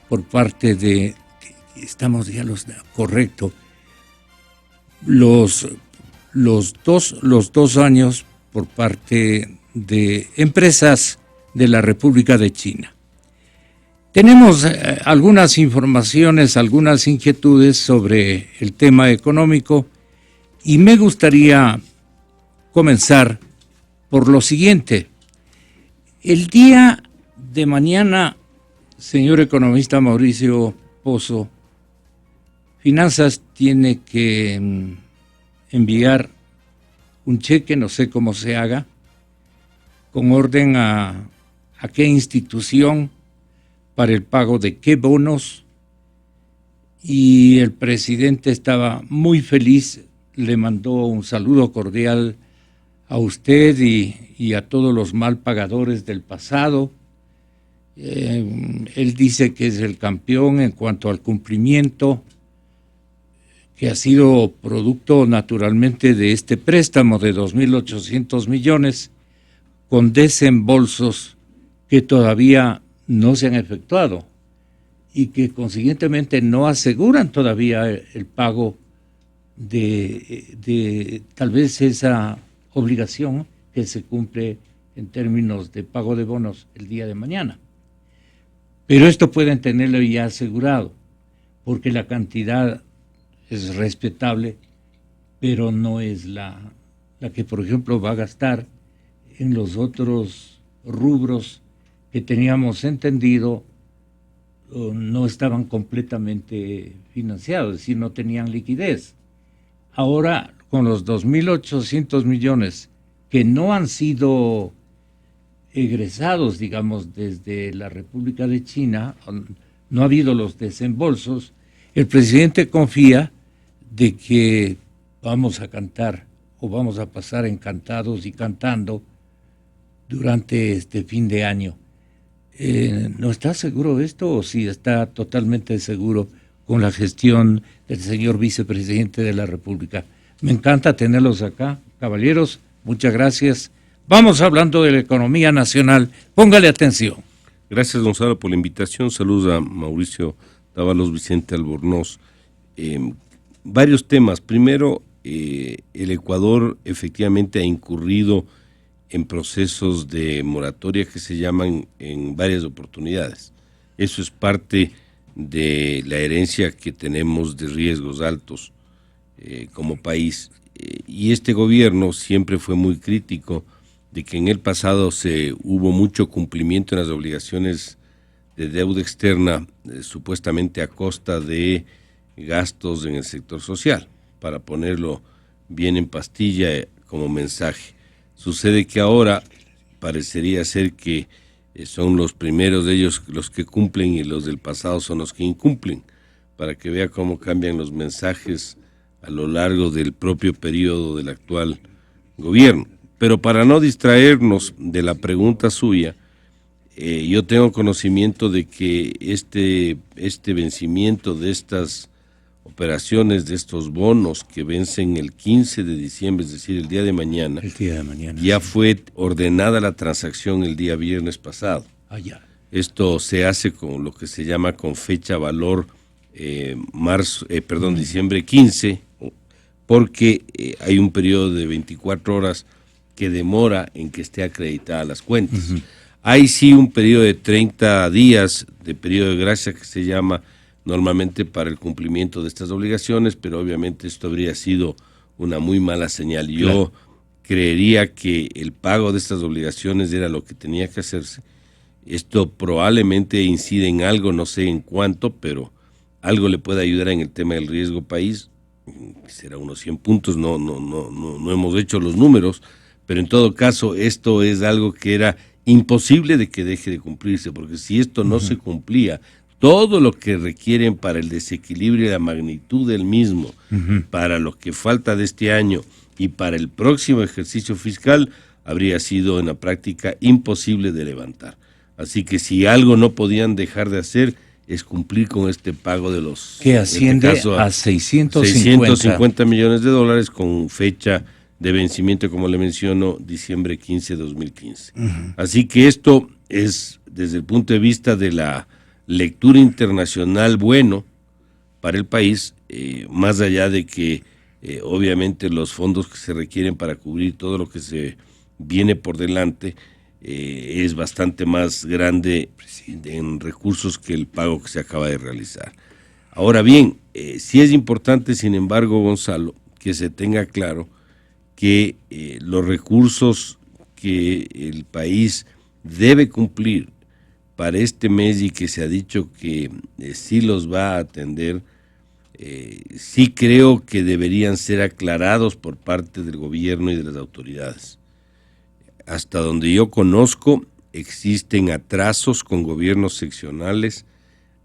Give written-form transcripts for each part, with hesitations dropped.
por parte de, estamos ya correcto, los 2 años por parte de empresas de la República de China. Tenemos algunas informaciones, algunas inquietudes sobre el tema económico y me gustaría comenzar por lo siguiente. El día de mañana, señor economista Mauricio Pozo, Finanzas tiene que enviar un cheque, no sé cómo se haga, con orden a qué institución, para el pago de qué bonos, y el presidente estaba muy feliz, le mandó un saludo cordial a usted y a todos los mal pagadores del pasado. Él dice que es el campeón en cuanto al cumplimiento, que ha sido producto naturalmente de este préstamo de 2.800 millones con desembolsos que todavía no se han efectuado y que consiguientemente no aseguran todavía el pago de tal vez esa obligación que se cumple en términos de pago de bonos el día de mañana. Pero esto pueden tenerlo ya asegurado, porque la cantidad es respetable, pero no es la que, por ejemplo, va a gastar en los otros rubros que teníamos entendido no estaban completamente financiados, es decir, no tenían liquidez. Ahora, con los 2.800 millones que no han sido egresados, digamos, desde la República de China, no ha habido los desembolsos, el presidente confía de que vamos a cantar o vamos a pasar encantados y cantando durante este fin de año. ¿No está seguro esto o sí está totalmente seguro con la gestión del señor vicepresidente de la República? Me encanta tenerlos acá, caballeros, muchas gracias. Vamos hablando de la economía nacional, póngale atención. Gracias, Gonzalo, por la invitación. Saludos a Mauricio Dávalos, Vicente Albornoz. Varios temas. Primero, el Ecuador efectivamente ha incurrido en procesos de moratoria que se llaman en varias oportunidades. Eso es parte de la herencia que tenemos de riesgos altos como país. Y este gobierno siempre fue muy crítico de que en el pasado hubo mucho cumplimiento en las obligaciones de deuda externa, supuestamente a costa de gastos en el sector social, para ponerlo bien en pastilla como mensaje. Sucede que ahora parecería ser que son los primeros de ellos los que cumplen y los del pasado son los que incumplen, para que vea cómo cambian los mensajes a lo largo del propio periodo del actual gobierno. Pero para no distraernos de la pregunta suya, yo tengo conocimiento de que este vencimiento de estas operaciones, de estos bonos que vencen el 15 de diciembre, es decir, el día de mañana, ya sí. fue ordenada la transacción el día viernes pasado. Ya. Esto se hace con lo que se llama con fecha valor diciembre 15, porque hay un periodo de 24 horas que demora en que esté acreditada las cuentas. Uh-huh. Hay sí un periodo de 30 días de periodo de gracia que se llama normalmente para el cumplimiento de estas obligaciones, pero obviamente esto habría sido una muy mala señal. Yo creería que el pago de estas obligaciones era lo que tenía que hacerse. Esto probablemente incide en algo, no sé en cuánto, pero algo le puede ayudar en el tema del riesgo país. Será unos 100 puntos, no hemos hecho los números, pero en todo caso esto es algo que era imposible de que deje de cumplirse, porque si esto no se cumplía, todo lo que requieren para el desequilibrio y la magnitud del mismo, para lo que falta de este año y para el próximo ejercicio fiscal, habría sido en la práctica imposible de levantar. Así que si algo no podían dejar de hacer es cumplir con este pago de los... Que asciende a 650 millones de dólares con fecha de vencimiento, como le menciono, diciembre 15 de 2015. Así que esto es, desde el punto de vista de la lectura internacional, bueno para el país, más allá de que obviamente los fondos que se requieren para cubrir todo lo que se viene por delante es bastante más grande en recursos que el pago que se acaba de realizar. Ahora bien, sí es importante, sin embargo, Gonzalo, que se tenga claro que los recursos que el país debe cumplir para este mes y que se ha dicho que sí los va a atender, sí creo que deberían ser aclarados por parte del gobierno y de las autoridades. Hasta donde yo conozco, existen atrasos con gobiernos seccionales,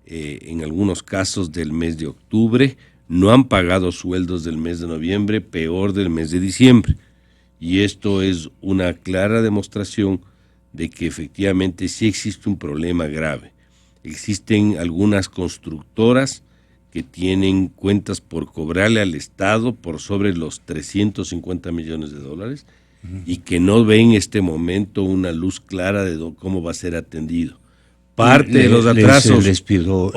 en algunos casos del mes de octubre, no han pagado sueldos del mes de noviembre, peor del mes de diciembre. Y esto es una clara demostración de que efectivamente sí existe un problema grave. Existen algunas constructoras que tienen cuentas por cobrarle al Estado por sobre los 350 millones de dólares y que no ven en este momento una luz clara de cómo va a ser atendido. Parte de los atrasos, les pidió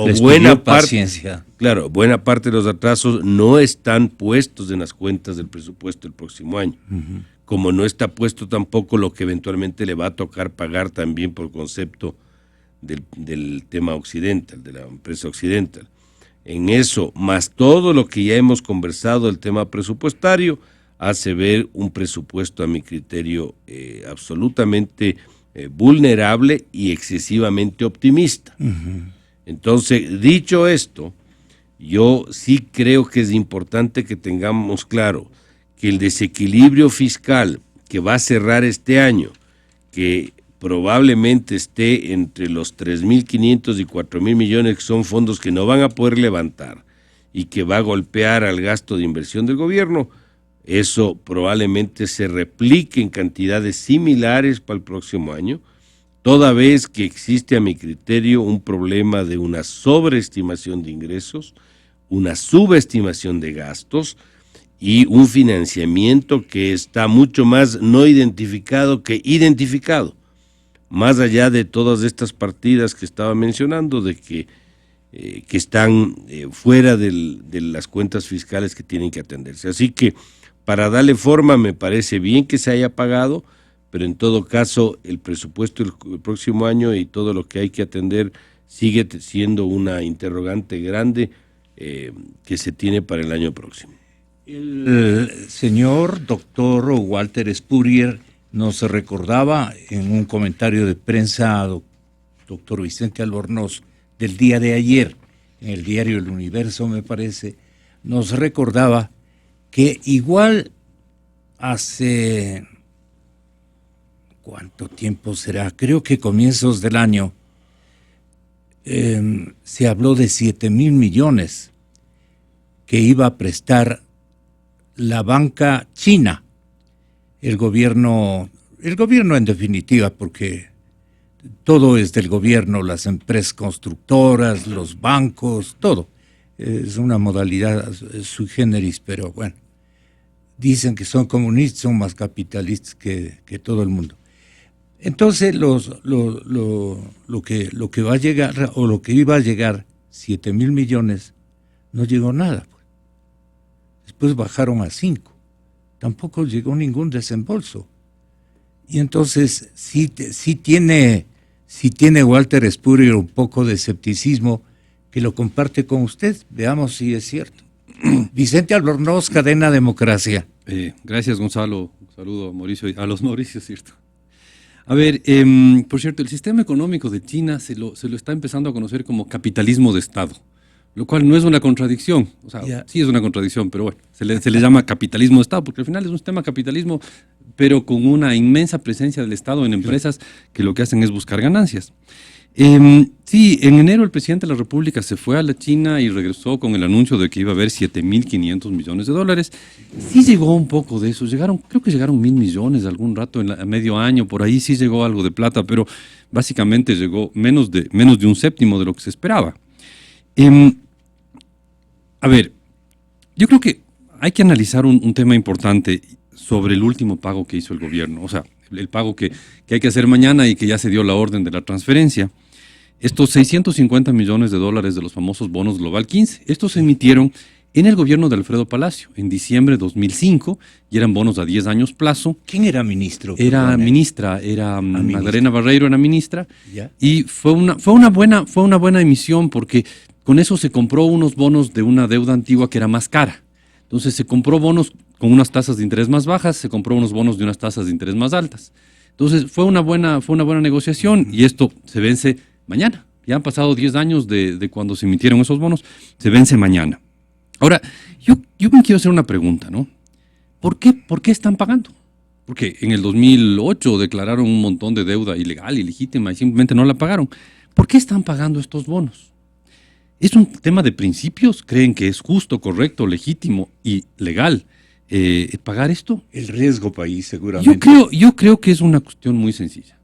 paciencia. Claro, buena parte de los atrasos no están puestos en las cuentas del presupuesto del próximo año. Como no está puesto tampoco lo que eventualmente le va a tocar pagar también por concepto del tema Occidental, de la empresa Occidental. En eso, más todo lo que ya hemos conversado del tema presupuestario, hace ver un presupuesto a mi criterio absolutamente vulnerable y excesivamente optimista. Entonces, dicho esto, yo sí creo que es importante que tengamos claro que el desequilibrio fiscal que va a cerrar este año, que probablemente esté entre los 3.500 y 4.000 millones, que son fondos que no van a poder levantar y que va a golpear al gasto de inversión del gobierno, eso probablemente se replique en cantidades similares para el próximo año, toda vez que existe a mi criterio un problema de una sobreestimación de ingresos, una subestimación de gastos y un financiamiento que está mucho más no identificado que identificado, más allá de todas estas partidas que estaba mencionando, de que están fuera de las cuentas fiscales que tienen que atenderse. Así que para darle forma me parece bien que se haya pagado, pero en todo caso el presupuesto del próximo año y todo lo que hay que atender sigue siendo una interrogante grande que se tiene para el año próximo. El señor doctor Walter Spurrier nos recordaba en un comentario de prensa, doctor Vicente Albornoz, del día de ayer, en el diario El Universo, me parece, nos recordaba que igual hace, ¿cuánto tiempo será? Creo que comienzos del año, se habló de 7,000 millones que iba a prestar la banca china, el gobierno en definitiva, porque todo es del gobierno, las empresas constructoras, los bancos, todo. Es una modalidad sui generis, pero bueno, dicen que son comunistas, son más capitalistas que todo el mundo. Entonces lo que va a llegar, o lo que iba a llegar, 7,000 millones, no llegó nada. Pues. Después bajaron a 5. Tampoco llegó ningún desembolso. Y entonces sí tiene Walter Spurrier un poco de escepticismo, que lo comparte con usted. Veamos si es cierto. Vicente Albornoz, Cadena Democracia. Gracias, Gonzalo. Un saludo a Mauricio, a los Mauricios, ¿cierto? A ver, por cierto, el sistema económico de China se lo está empezando a conocer como capitalismo de Estado, lo cual no es una contradicción. O sea, sí es una contradicción, pero bueno, se le llama capitalismo de Estado, porque al final es un sistema capitalismo, pero con una inmensa presencia del Estado en empresas que lo que hacen es buscar ganancias. Sí, en enero el presidente de la República se fue a la China y regresó con el anuncio de que iba a haber 7.500 millones de dólares. Sí llegó un poco de eso, creo que llegaron 1.000 millones algún rato, a medio año, por ahí sí llegó algo de plata, pero básicamente llegó menos de un séptimo de lo que se esperaba. A ver, yo creo que hay que analizar un tema importante sobre el último pago que hizo el gobierno. O sea, el pago que hay que hacer mañana y que ya se dio la orden de la transferencia. Estos 650 millones de dólares de los famosos bonos Global 15, estos se emitieron en el gobierno de Alfredo Palacio, en diciembre de 2005, y eran bonos a 10 años plazo. ¿Quién era ministro? Era ministra, Magdalena Barreiro era ministra, ¿Ya? y fue una buena emisión porque con eso se compró unos bonos de una deuda antigua que era más cara. Entonces se compró bonos con unas tasas de interés más bajas, se compró unos bonos de unas tasas de interés más altas. Entonces fue una buena negociación y esto se vence mañana. Ya han pasado 10 años de cuando se emitieron esos bonos, se vence mañana. Ahora, yo me quiero hacer una pregunta, ¿no? ¿Por qué están pagando? Porque en el 2008 declararon un montón de deuda ilegal, ilegítima, y simplemente no la pagaron. ¿Por qué están pagando estos bonos? ¿Es un tema de principios? ¿Creen que es justo, correcto, legítimo y legal pagar esto? El riesgo país, seguramente. Yo creo que es una cuestión muy sencilla.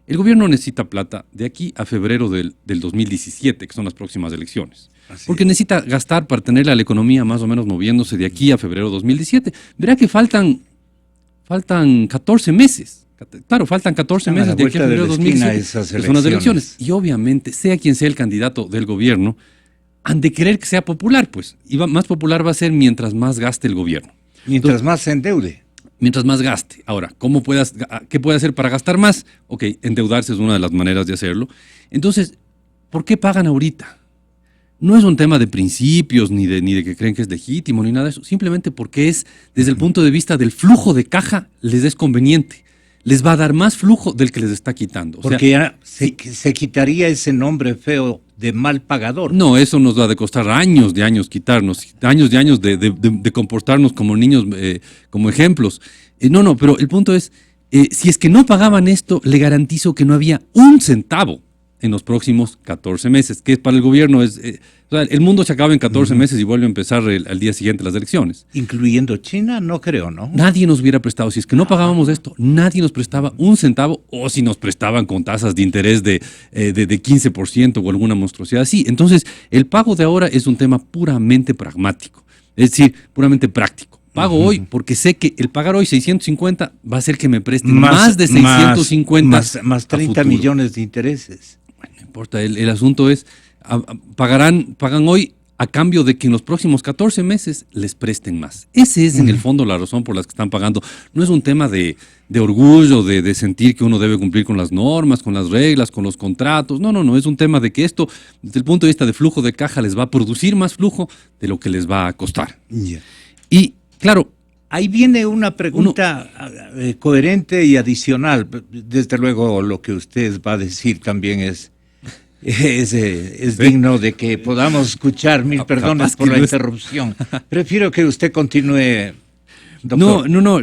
El gobierno necesita plata de aquí a febrero del 2017, que son las próximas elecciones. Porque necesita gastar para tener la economía más o menos moviéndose de aquí a febrero 2017. Verá que faltan 14 meses. Claro, faltan 14 meses de aquí a febrero 2017, que son las elecciones. Y obviamente, sea quien sea el candidato del gobierno, han de querer que sea popular, pues. Y más popular va a ser mientras más gaste el gobierno. Mientras más se endeude. Mientras más gaste. Ahora, ¿qué puede hacer para gastar más? Ok, endeudarse es una de las maneras de hacerlo. Entonces, ¿por qué pagan ahorita? No es un tema de principios, ni de que creen que es legítimo, ni nada de eso. Simplemente porque es, desde el punto de vista del flujo de caja, les es conveniente. Les va a dar más flujo del que les está quitando. Porque ya se quitaría ese nombre feo de mal pagador. No, eso nos va a costar años de años quitarnos, años de años de comportarnos como niños, como ejemplos. No, pero el punto es, si es que no pagaban esto, le garantizo que no había un centavo en los próximos 14 meses, que para el gobierno es... o sea, el mundo se acaba en 14 meses y vuelve a empezar al día siguiente las elecciones. Incluyendo China, no creo, ¿no? Nadie nos hubiera prestado, si es que no pagábamos esto, nadie nos prestaba un centavo, o si nos prestaban con tasas de interés de 15% o alguna monstruosidad así. Entonces, el pago de ahora es un tema puramente pragmático, es decir, puramente práctico. Pago hoy porque sé que el pagar hoy 650 va a hacer que me presten más de 650. Más 30 millones de intereses. Bueno, no importa, el asunto es, pagan hoy a cambio de que en los próximos 14 meses les presten más. Ese es en el fondo la razón por la que están pagando. No es un tema de orgullo, de sentir que uno debe cumplir con las normas, con las reglas, con los contratos. No, es un tema de que esto, desde el punto de vista de flujo de caja, les va a producir más flujo de lo que les va a costar. Yeah. Y claro, ahí viene una pregunta coherente y adicional. Desde luego lo que usted va a decir también es digno de que podamos escuchar. Mil perdones por la interrupción. Prefiero que usted continúe, doctor. No.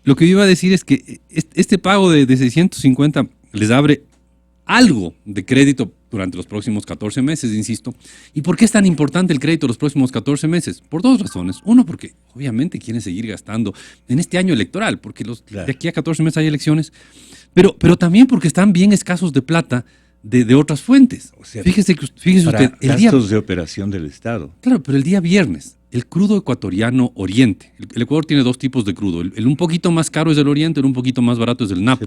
Lo que yo iba a decir es que este pago de 650 les abre algo de crédito durante los próximos 14 meses, insisto. ¿Y por qué es tan importante el crédito los próximos 14 meses? Por dos razones. Uno, porque obviamente quieren seguir gastando en este año electoral, porque de aquí a 14 meses hay elecciones, pero también porque están bien escasos de plata de otras fuentes. O sea, fíjese para usted, gastos de operación del Estado. Claro, pero el día viernes, el crudo ecuatoriano Oriente, el Ecuador tiene dos tipos de crudo, el un poquito más caro es el Oriente, el un poquito más barato es el Napo.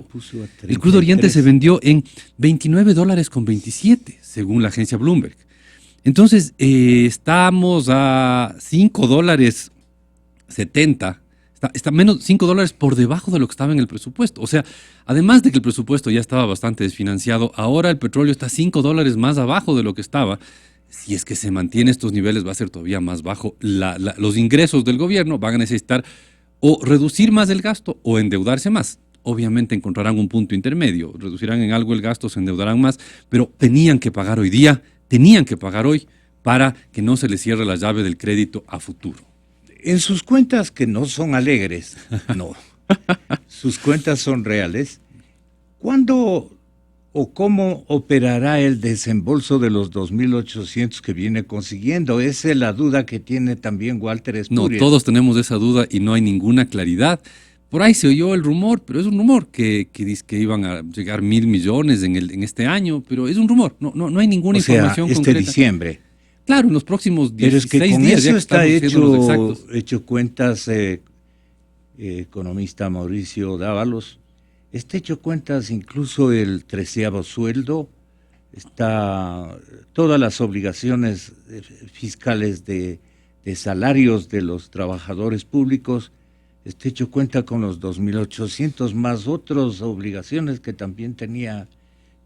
El crudo Oriente se vendió en $29.27, según la agencia Bloomberg. Entonces, estamos a $5.70, está menos $5 por debajo de lo que estaba en el presupuesto. O sea, además de que el presupuesto ya estaba bastante desfinanciado, ahora el petróleo está $5 más abajo de lo que estaba. Si es que se mantiene estos niveles va a ser todavía más bajo. Los ingresos del gobierno van a necesitar o reducir más el gasto o endeudarse más. Obviamente encontrarán un punto intermedio, reducirán en algo el gasto, se endeudarán más, pero tenían que pagar hoy para que no se les cierre la llave del crédito a futuro. En sus cuentas, que no son alegres, no, sus cuentas son reales, ¿cuándo o cómo operará el desembolso de los 2.800 que viene consiguiendo? Esa es la duda que tiene también Walter Espúrias. No, todos tenemos esa duda y no hay ninguna claridad. Por ahí se oyó el rumor, pero es un rumor que dice que iban a llegar 1.000 millones en este año, pero es un rumor, no hay ninguna información concreta. Diciembre. Claro, en los próximos 16 pero es que con días eso ya que está estamos hecho cuentas, economista Mauricio Dávalos. está hecho cuentas incluso el 13º sueldo, está todas las obligaciones fiscales de salarios de los trabajadores públicos, está hecho cuenta con los 2.800 más otras obligaciones que también tenía,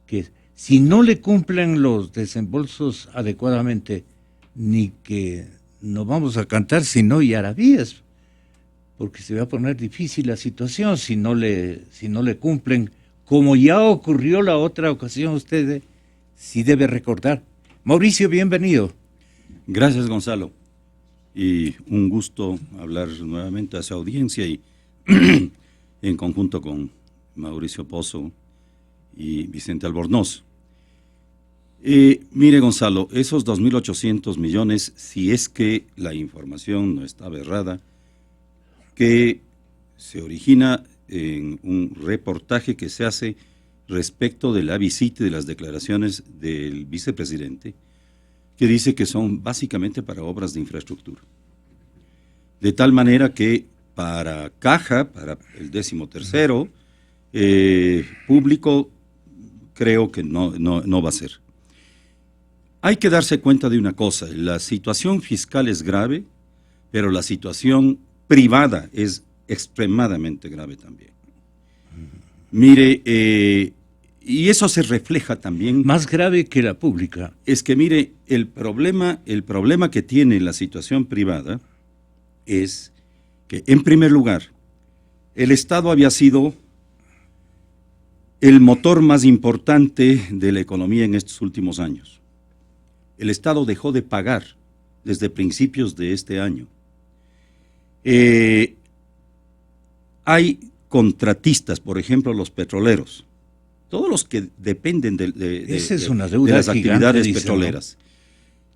que si no le cumplen los desembolsos adecuadamente, ni que no vamos a cantar sino y arabíes, porque se va a poner difícil la situación si no le cumplen, como ya ocurrió la otra ocasión, usted sí debe recordar. Mauricio, bienvenido. Gracias, Gonzalo. Y un gusto hablar nuevamente a su audiencia y en conjunto con Mauricio Pozo y Vicente Albornoz. Mire, Gonzalo, esos 2.800 millones, si es que la información no está errada, que se origina en un reportaje que se hace respecto de la visita y de las declaraciones del vicepresidente, que dice que son básicamente para obras de infraestructura. De tal manera que para Caja, para el 13º público, creo que no va a ser. Hay que darse cuenta de una cosa, la situación fiscal es grave, pero la situación privada es extremadamente grave también. Mire, y eso se refleja también. Más grave que la pública. Es que mire, el problema que tiene la situación privada es que, en primer lugar, el Estado había sido el motor más importante de la economía en estos últimos años. El Estado dejó de pagar desde principios de este año. Hay contratistas, por ejemplo, los petroleros, todos los que dependen de las actividades petroleras, ¿no?,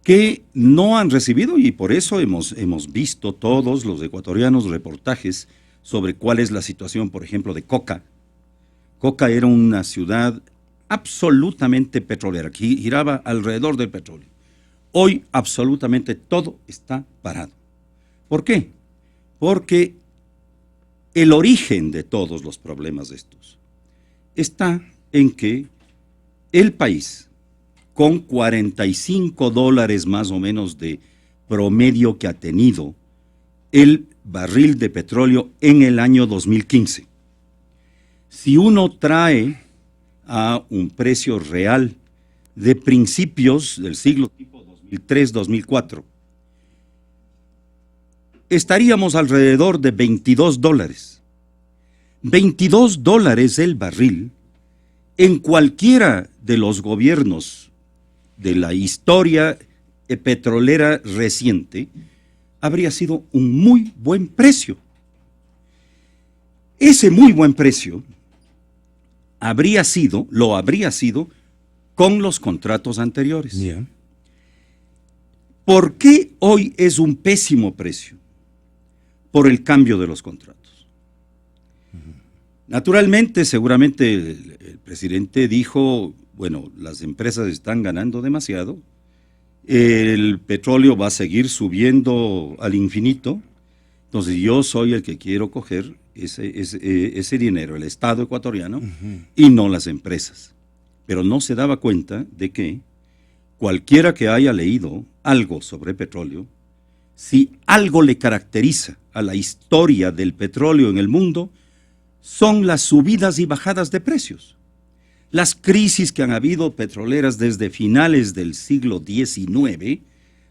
que no han recibido, y por eso hemos visto todos los ecuatorianos reportajes sobre cuál es la situación, por ejemplo, de Coca. Coca era una ciudad absolutamente petrolera, que giraba alrededor del petróleo. Hoy absolutamente todo está parado. ¿Por qué? Porque el origen de todos los problemas de estos está en que el país, con $45 más o menos de promedio que ha tenido el barril de petróleo en el año 2015, si uno trae a un precio real de principios del siglo tipo 2003-2004, estaríamos alrededor de $22. $22 el barril en cualquiera de los gobiernos de la historia petrolera reciente habría sido un muy buen precio. Ese muy buen precio lo habría sido con los contratos anteriores. Yeah. ¿Por qué hoy es un pésimo precio? Por el cambio de los contratos. Naturalmente, seguramente el presidente dijo, bueno, las empresas están ganando demasiado, el petróleo va a seguir subiendo al infinito, entonces yo soy el que quiero coger ese dinero, el Estado ecuatoriano, y no las empresas. Pero no se daba cuenta de que cualquiera que haya leído algo sobre petróleo, si algo le caracteriza a la historia del petróleo en el mundo, son las subidas y bajadas de precios. Las crisis que han habido petroleras desde finales del siglo XIX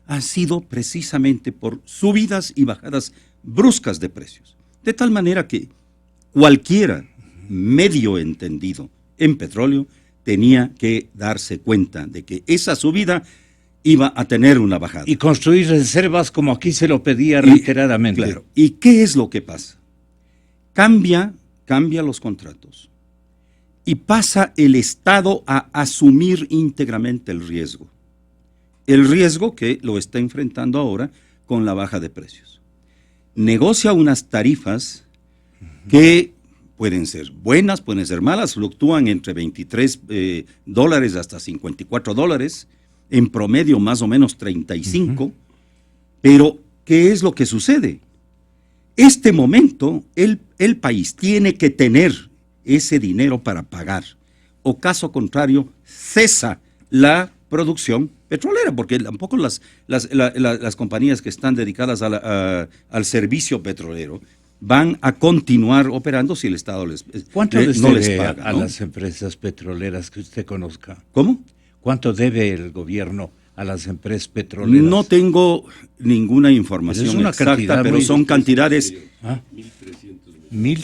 han sido precisamente por subidas y bajadas bruscas de precios. De tal manera que cualquiera medio entendido en petróleo tenía que darse cuenta de que esa subida iba a tener una bajada. Y construir reservas como aquí se lo pedía reiteradamente. Claro. ¿Y qué es lo que pasa? Cambia los contratos y pasa el Estado a asumir íntegramente el riesgo. El riesgo que lo está enfrentando ahora con la baja de precios. Negocia unas tarifas que pueden ser buenas, pueden ser malas, fluctúan entre $23 hasta $54, en promedio más o menos 35, pero ¿qué es lo que sucede? Este momento el país tiene que tener ese dinero para pagar. O caso contrario, cesa la producción petrolera, porque tampoco las compañías que están dedicadas al servicio petrolero van a continuar operando si el Estado ¿Cuánto no les paga a las empresas petroleras que usted conozca? ¿Cómo? ¿Cuánto debe el gobierno a las empresas petroleras? No tengo ninguna información exacta, pero son cantidades...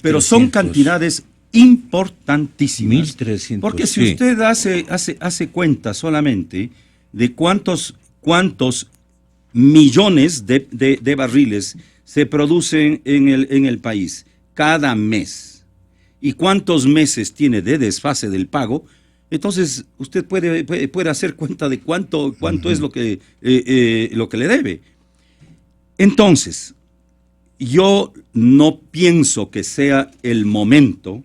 Pero son cantidades importantísimas. 1.300. Porque si usted hace cuenta solamente de cuántos millones de barriles se producen en el país cada mes y cuántos meses tiene de desfase del pago, entonces usted puede hacer cuenta de cuánto es lo que le debe. Entonces, yo no pienso que sea el momento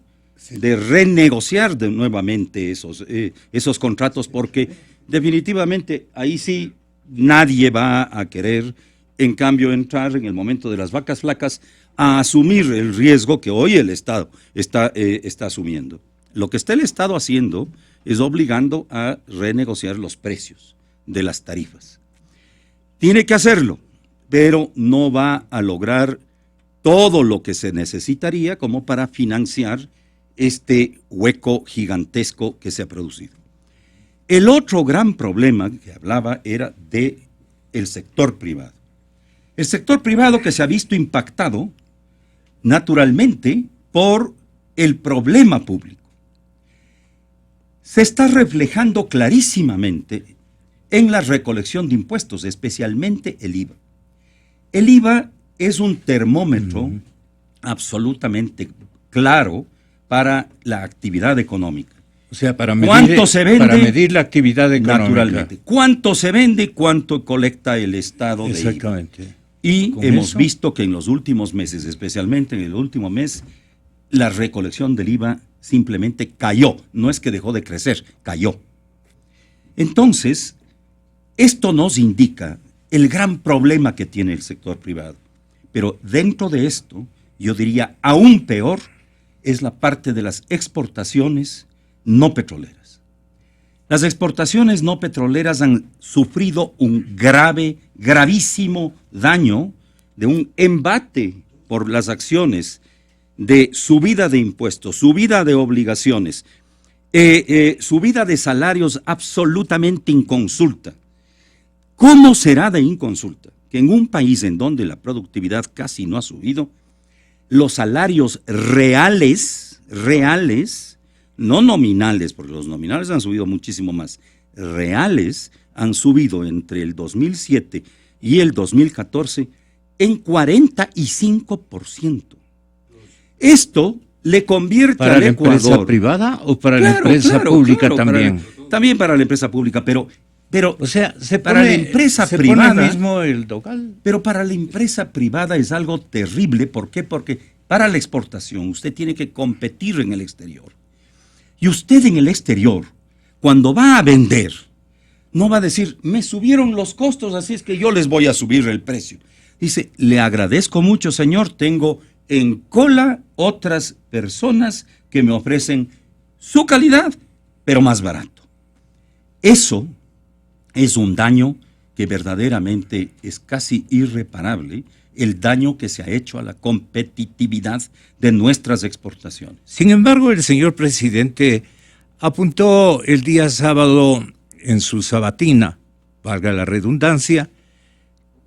de renegociar nuevamente esos contratos, porque definitivamente ahí sí nadie va a querer, en cambio, entrar en el momento de las vacas flacas a asumir el riesgo que hoy el Estado está asumiendo. Lo que está el Estado haciendo es obligando a renegociar los precios de las tarifas. Tiene que hacerlo, pero no va a lograr todo lo que se necesitaría como para financiar este hueco gigantesco que se ha producido. El otro gran problema que hablaba era del sector privado. El sector privado que se ha visto impactado naturalmente por el problema público. Se está reflejando clarísimamente en la recolección de impuestos, especialmente el IVA. El IVA es un termómetro absolutamente claro para la actividad económica. O sea, para medir la actividad económica. Naturalmente. ¿Cuánto se vende y cuánto colecta el Estado de IVA? Exactamente. Y hemos visto que en los últimos meses, especialmente en el último mes, la recolección del IVA simplemente cayó. No es que dejó de crecer, cayó. Entonces, esto nos indica el gran problema que tiene el sector privado. Pero dentro de esto, yo diría aún peor, es la parte de las exportaciones no petroleras. Las exportaciones no petroleras han sufrido un gravísimo daño de un embate por las acciones de subida de impuestos, subida de obligaciones, subida de salarios absolutamente inconsulta. ¿Cómo será de inconsulta que en un país en donde la productividad casi no ha subido, los salarios reales, no nominales, porque los nominales han subido muchísimo más, reales han subido entre el 2007 y el 2014 en 45%. Esto le convierte al Ecuador... ¿Para la empresa privada o para la empresa pública también? También para la empresa pública, pero o sea, para la empresa privada, pone mismo el dogal. Pero para la empresa privada es algo terrible. ¿Por qué? Porque para la exportación usted tiene que competir en el exterior. Y usted en el exterior, cuando va a vender, no va a decir, me subieron los costos, así es que yo les voy a subir el precio. Dice, le agradezco mucho, señor, tengo en cola otras personas que me ofrecen su calidad, pero más barato. Eso es un daño que verdaderamente es casi irreparable, el daño que se ha hecho a la competitividad de nuestras exportaciones. Sin embargo, el señor presidente apuntó el día sábado en su sabatina, valga la redundancia,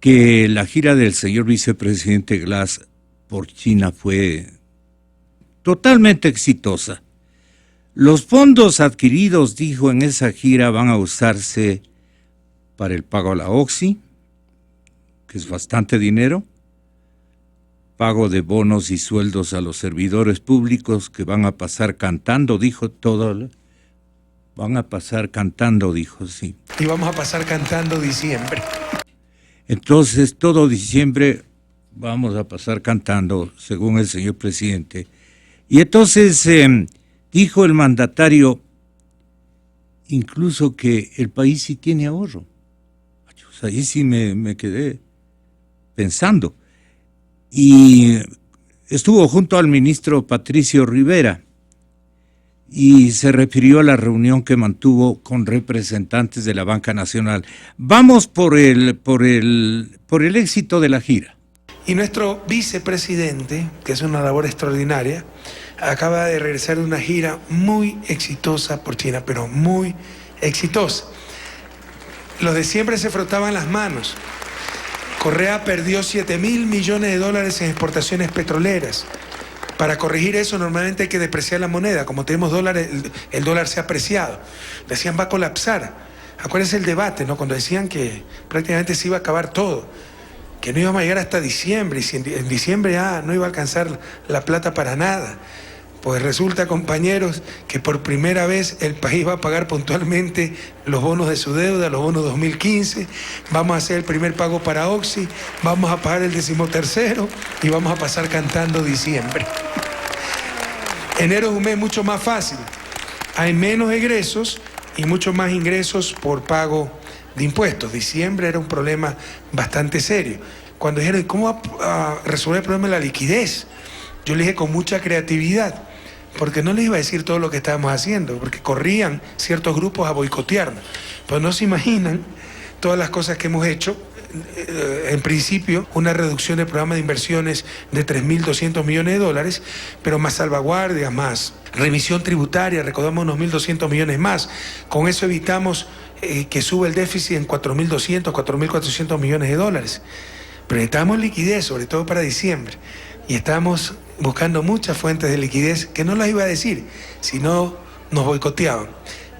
que la gira del señor vicepresidente Glass por China fue totalmente exitosa. Los fondos adquiridos, dijo, en esa gira van a usarse para el pago a la OXI, que es bastante dinero, pago de bonos y sueldos a los servidores públicos que van a pasar cantando, dijo todo. Van a pasar cantando, dijo, sí. Y vamos a pasar cantando diciembre. Entonces, todo diciembre vamos a pasar cantando, según el señor presidente. Y entonces dijo el mandatario incluso que el país sí tiene ahorro. Ahí sí me quedé pensando. Y estuvo junto al ministro Patricio Rivera, y se refirió a la reunión que mantuvo con representantes de la Banca Nacional. Vamos por el éxito de la gira. Y nuestro vicepresidente, que es una labor extraordinaria, acaba de regresar de una gira muy exitosa por China, pero muy exitosa. Los de siempre se frotaban las manos. Correa perdió $7.000 millones en exportaciones petroleras. Para corregir eso normalmente hay que depreciar la moneda. Como tenemos dólares, el dólar se ha apreciado. Decían va a colapsar. Acuérdense el debate, ¿no? Cuando decían que prácticamente se iba a acabar todo, que no íbamos a llegar hasta diciembre, y si en diciembre ya no iba a alcanzar la plata para nada. Pues resulta, compañeros, que por primera vez el país va a pagar puntualmente los bonos de su deuda, los bonos 2015, vamos a hacer el primer pago para Oxy, vamos a pagar el 13º y vamos a pasar cantando diciembre. Enero es un mes mucho más fácil, hay menos egresos y mucho más ingresos por pago de impuestos. Diciembre era un problema bastante serio. Cuando dijeron, ¿cómo va a resolver el problema de la liquidez? Yo le dije con mucha creatividad, porque no les iba a decir todo lo que estábamos haciendo, porque corrían ciertos grupos a boicotearnos. Pero no se imaginan todas las cosas que hemos hecho. En principio, una reducción del programa de inversiones de $3.200 millones, pero más salvaguardias, más remisión tributaria, recaudamos unos 1.200 millones más. Con eso evitamos que suba el déficit en 4.200, 4.400 millones de dólares. Pero necesitamos liquidez, sobre todo para diciembre. Y estamos buscando muchas fuentes de liquidez que no las iba a decir, si no nos boicoteaban.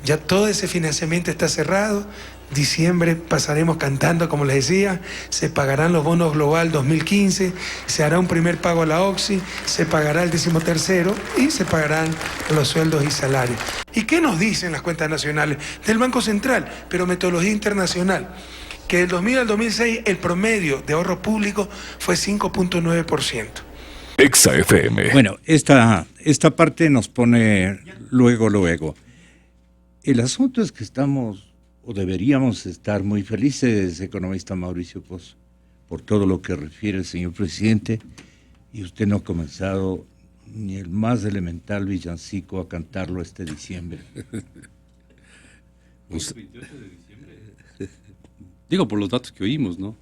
Ya todo ese financiamiento está cerrado. Diciembre pasaremos cantando, como les decía, se pagarán los bonos Global 2015, se hará un primer pago a la Oxy, se pagará el 13º y se pagarán los sueldos y salarios. ¿Y qué nos dicen las cuentas nacionales del Banco Central? Pero metodología internacional, que del 2000 al 2006 el promedio de ahorro público fue 5.9%. Exa FM. Bueno, esta parte nos pone luego. El asunto es que estamos, o deberíamos estar muy felices, economista Mauricio Pozo, por todo lo que refiere el señor presidente, y usted no ha comenzado ni el más elemental villancico a cantarlo este diciembre. Pues, 28 de diciembre. Digo, por los datos que oímos, ¿no?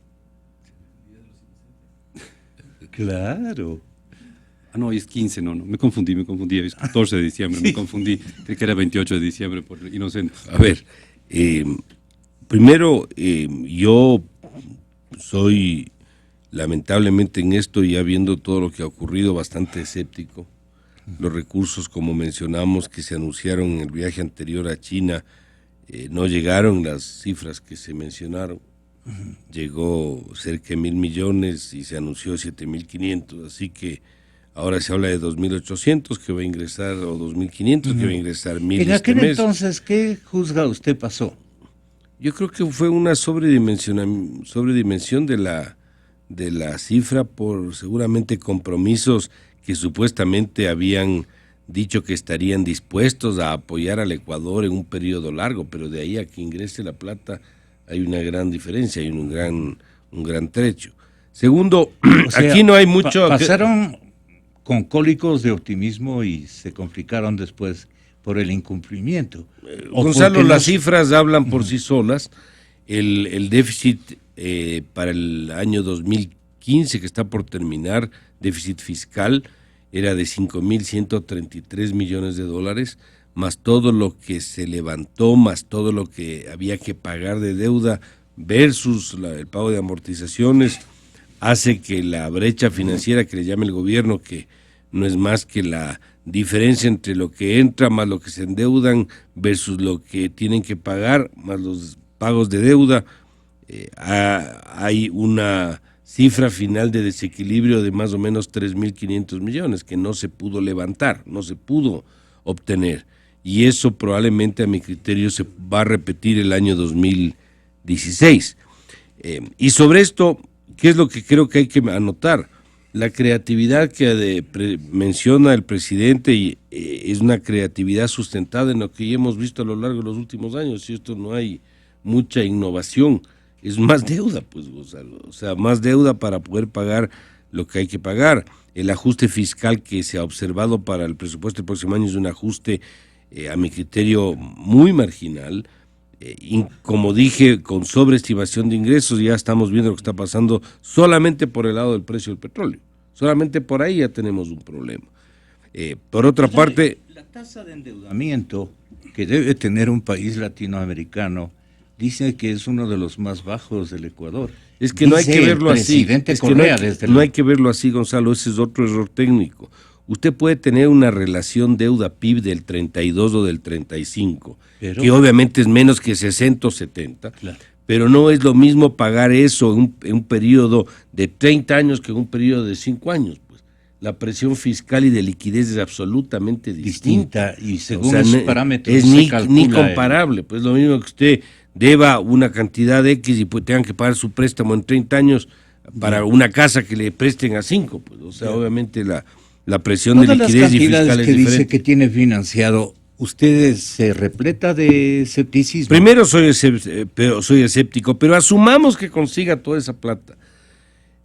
Claro. Ah, no, es 15, no, me confundí, es 14 de diciembre, sí. Me confundí, creí que era 28 de diciembre por inocente. A ver, primero, yo soy, lamentablemente en esto, ya viendo todo lo que ha ocurrido, bastante escéptico. Los recursos, como mencionamos, que se anunciaron en el viaje anterior a China, no llegaron las cifras que se mencionaron. Llegó cerca de 1.000 millones y se anunció 7.500, así que ahora se habla de 2.800 que va a ingresar, o 2.500 que va a ingresar 1.000 En aquel entonces, ¿qué juzga usted pasó? Yo creo que fue una sobredimensión de la cifra por seguramente compromisos que supuestamente habían dicho que estarían dispuestos a apoyar al Ecuador en un periodo largo, pero de ahí a que ingrese la plata hay una gran diferencia, hay un gran trecho. Segundo, o sea, aquí no hay mucho... Pasaron con cólicos de optimismo y se complicaron después por el incumplimiento. Gonzalo, las cifras hablan por sí solas. El déficit para el año 2015, que está por terminar, déficit fiscal, era de 5.133 millones de dólares, más todo lo que se levantó, más todo lo que había que pagar de deuda versus el pago de amortizaciones, hace que la brecha financiera que le llama el gobierno, que no es más que la diferencia entre lo que entra más lo que se endeudan versus lo que tienen que pagar más los pagos de deuda, hay una cifra final de desequilibrio de más o menos 3.500 millones que no se pudo levantar, no se pudo obtener, y eso probablemente a mi criterio se va a repetir el año 2016. Y sobre esto, ¿qué es lo que creo que hay que anotar? La creatividad que menciona el presidente es una creatividad sustentada en lo que ya hemos visto a lo largo de los últimos años, y esto no hay mucha innovación, es más deuda, pues, o sea, más deuda para poder pagar lo que hay que pagar. El ajuste fiscal que se ha observado para el presupuesto del próximo año es un ajuste a mi criterio, muy marginal. Como dije, con sobreestimación de ingresos. Ya estamos viendo lo que está pasando solamente por el lado del precio del petróleo. Solamente por ahí ya tenemos un problema. Por otra parte... La tasa de endeudamiento que debe tener un país latinoamericano dice que es uno de los más bajos del Ecuador. Es que no hay que verlo así. No hay que verlo así, Gonzalo, ese es otro error técnico. Usted puede tener una relación deuda-PIB del 32 o del 35, que obviamente es menos que 60 o 70, claro, pero no es lo mismo pagar eso en un periodo de 30 años que en un periodo de 5 años. Pues la presión fiscal y de liquidez es absolutamente distinta y según esos parámetros es ni comparable. Pues lo mismo que usted deba una cantidad de X y pues tengan que pagar su préstamo en 30 años para una casa que le presten a 5. Pues, o sea, obviamente la presión de liquidez y fiscal es diferente. Dice que tiene financiado, ¿usted se repleta de escepticismo? Primero soy escéptico, pero asumamos que consiga toda esa plata.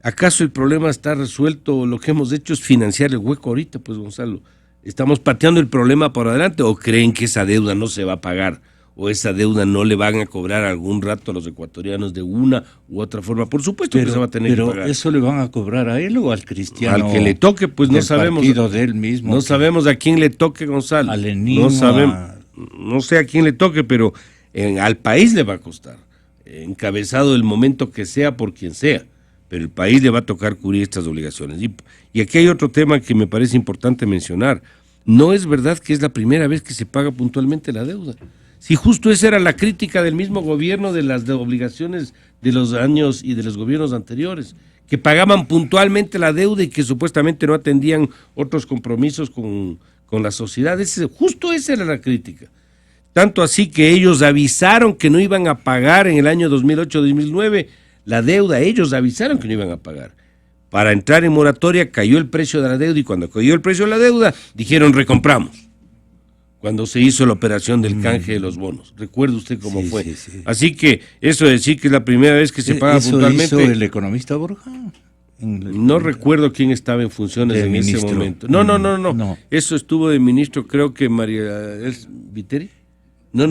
¿Acaso el problema está resuelto? Lo que hemos hecho es financiar el hueco ahorita, pues, Gonzalo. ¿Estamos pateando el problema por adelante o creen que esa deuda no se va a pagar? ¿O esa deuda no le van a cobrar algún rato a los ecuatorianos de una u otra forma? Por supuesto que se va a tener que pagar. ¿Pero eso le van a cobrar a él o al cristiano? Al que le toque, pues no sabemos. De él mismo. No sabemos a quién le toque, Gonzalo. Al enigma. No sabemos, no sé a quién le toque, pero al país le va a costar. Encabezado el momento que sea por quien sea. Pero el país le va a tocar cubrir estas obligaciones. Y aquí hay otro tema que me parece importante mencionar. No es verdad que es la primera vez que se paga puntualmente la deuda. Si justo esa era la crítica del mismo gobierno de las obligaciones de los años y de los gobiernos anteriores, que pagaban puntualmente la deuda y que supuestamente no atendían otros compromisos con la sociedad. Justo esa era la crítica. Tanto así que ellos avisaron que no iban a pagar en el año 2008-2009 la deuda, ellos avisaron que no iban a pagar. Para entrar en moratoria cayó el precio de la deuda y cuando cayó el precio de la deuda dijeron recompramos. Cuando se hizo la operación del canje de los bonos. ¿Recuerda usted cómo fue? Sí. Así que eso de decir que es la primera vez que se paga puntualmente... ¿Eso hizo el economista Borja? No recuerdo quién estaba en funciones en ese momento. No. Eso estuvo de ministro, creo que María Viteri. No,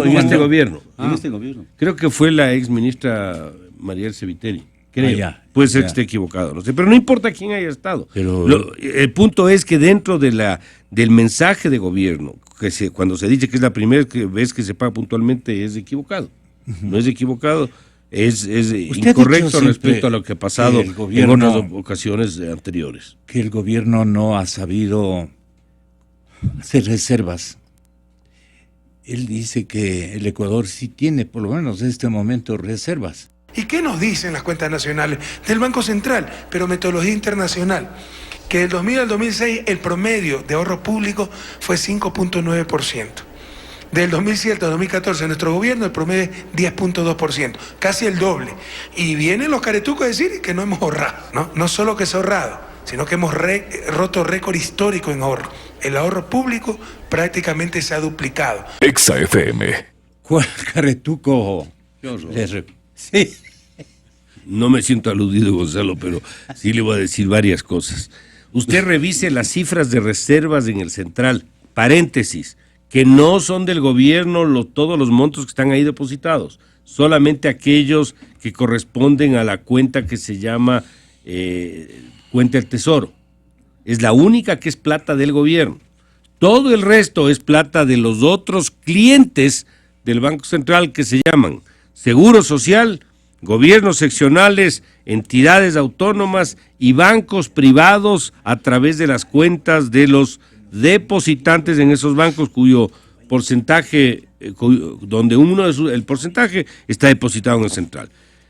en este gobierno. En este gobierno. Creo que fue la ex ministra María Viteri. Creo. Puede ser que esté equivocado, no sé, pero no importa quién haya estado. El punto es que dentro del mensaje de gobierno, cuando se dice que es la primera vez que se paga puntualmente, es equivocado. No es equivocado, es incorrecto respecto a lo que ha pasado en otras ocasiones anteriores. Que el gobierno no ha sabido hacer reservas. Él dice que el Ecuador sí tiene, por lo menos en este momento, reservas. ¿Y qué nos dicen las cuentas nacionales del Banco Central, pero metodología internacional? Que del 2000 al 2006 el promedio de ahorro público fue 5.9%. Del 2007 al 2014 en nuestro gobierno el promedio es 10.2%, casi el doble. Y vienen los caretucos a decir que no hemos ahorrado, no solo que se ha ahorrado, sino que hemos roto récord histórico en ahorro. El ahorro público prácticamente se ha duplicado. Exa FM. ¿Cuál caretuco? Sí. No me siento aludido, Gonzalo, pero sí le voy a decir varias cosas. Usted revise las cifras de reservas en el Central, paréntesis, que no son del gobierno todos los montos que están ahí depositados, solamente aquellos que corresponden a la cuenta que se llama cuenta del Tesoro. Es la única que es plata del gobierno. Todo el resto es plata de los otros clientes del Banco Central que se llaman Seguro Social, gobiernos seccionales, entidades autónomas y bancos privados a través de las cuentas de los depositantes en esos bancos cuyo porcentaje, donde el porcentaje está depositado en el Central.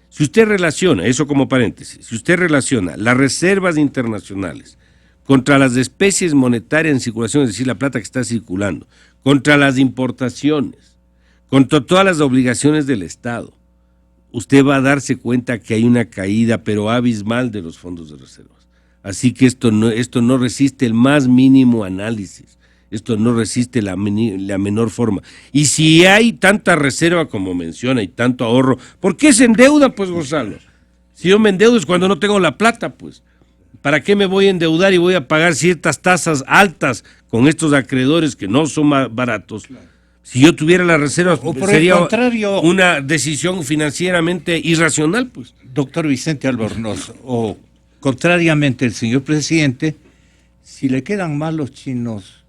Si usted relaciona, eso como paréntesis, si usted relaciona las reservas internacionales contra las especies monetarias en circulación, es decir, la plata que está circulando, contra las importaciones, contra todas las obligaciones del Estado, usted va a darse cuenta que hay una caída, pero abismal, de los fondos de reservas. Así que esto no resiste el más mínimo análisis, esto no resiste la menor forma. Y si hay tanta reserva como menciona y tanto ahorro, ¿por qué se endeuda, pues, Gonzalo? Si yo me endeudo es cuando no tengo la plata, pues. ¿Para qué me voy a endeudar y voy a pagar ciertas tasas altas con estos acreedores que no son más baratos? Si yo tuviera las reservas, o por sería el contrario, una decisión financieramente irracional, pues. Doctor Vicente Albornoz, o contrariamente el señor presidente, si le quedan mal los chinos,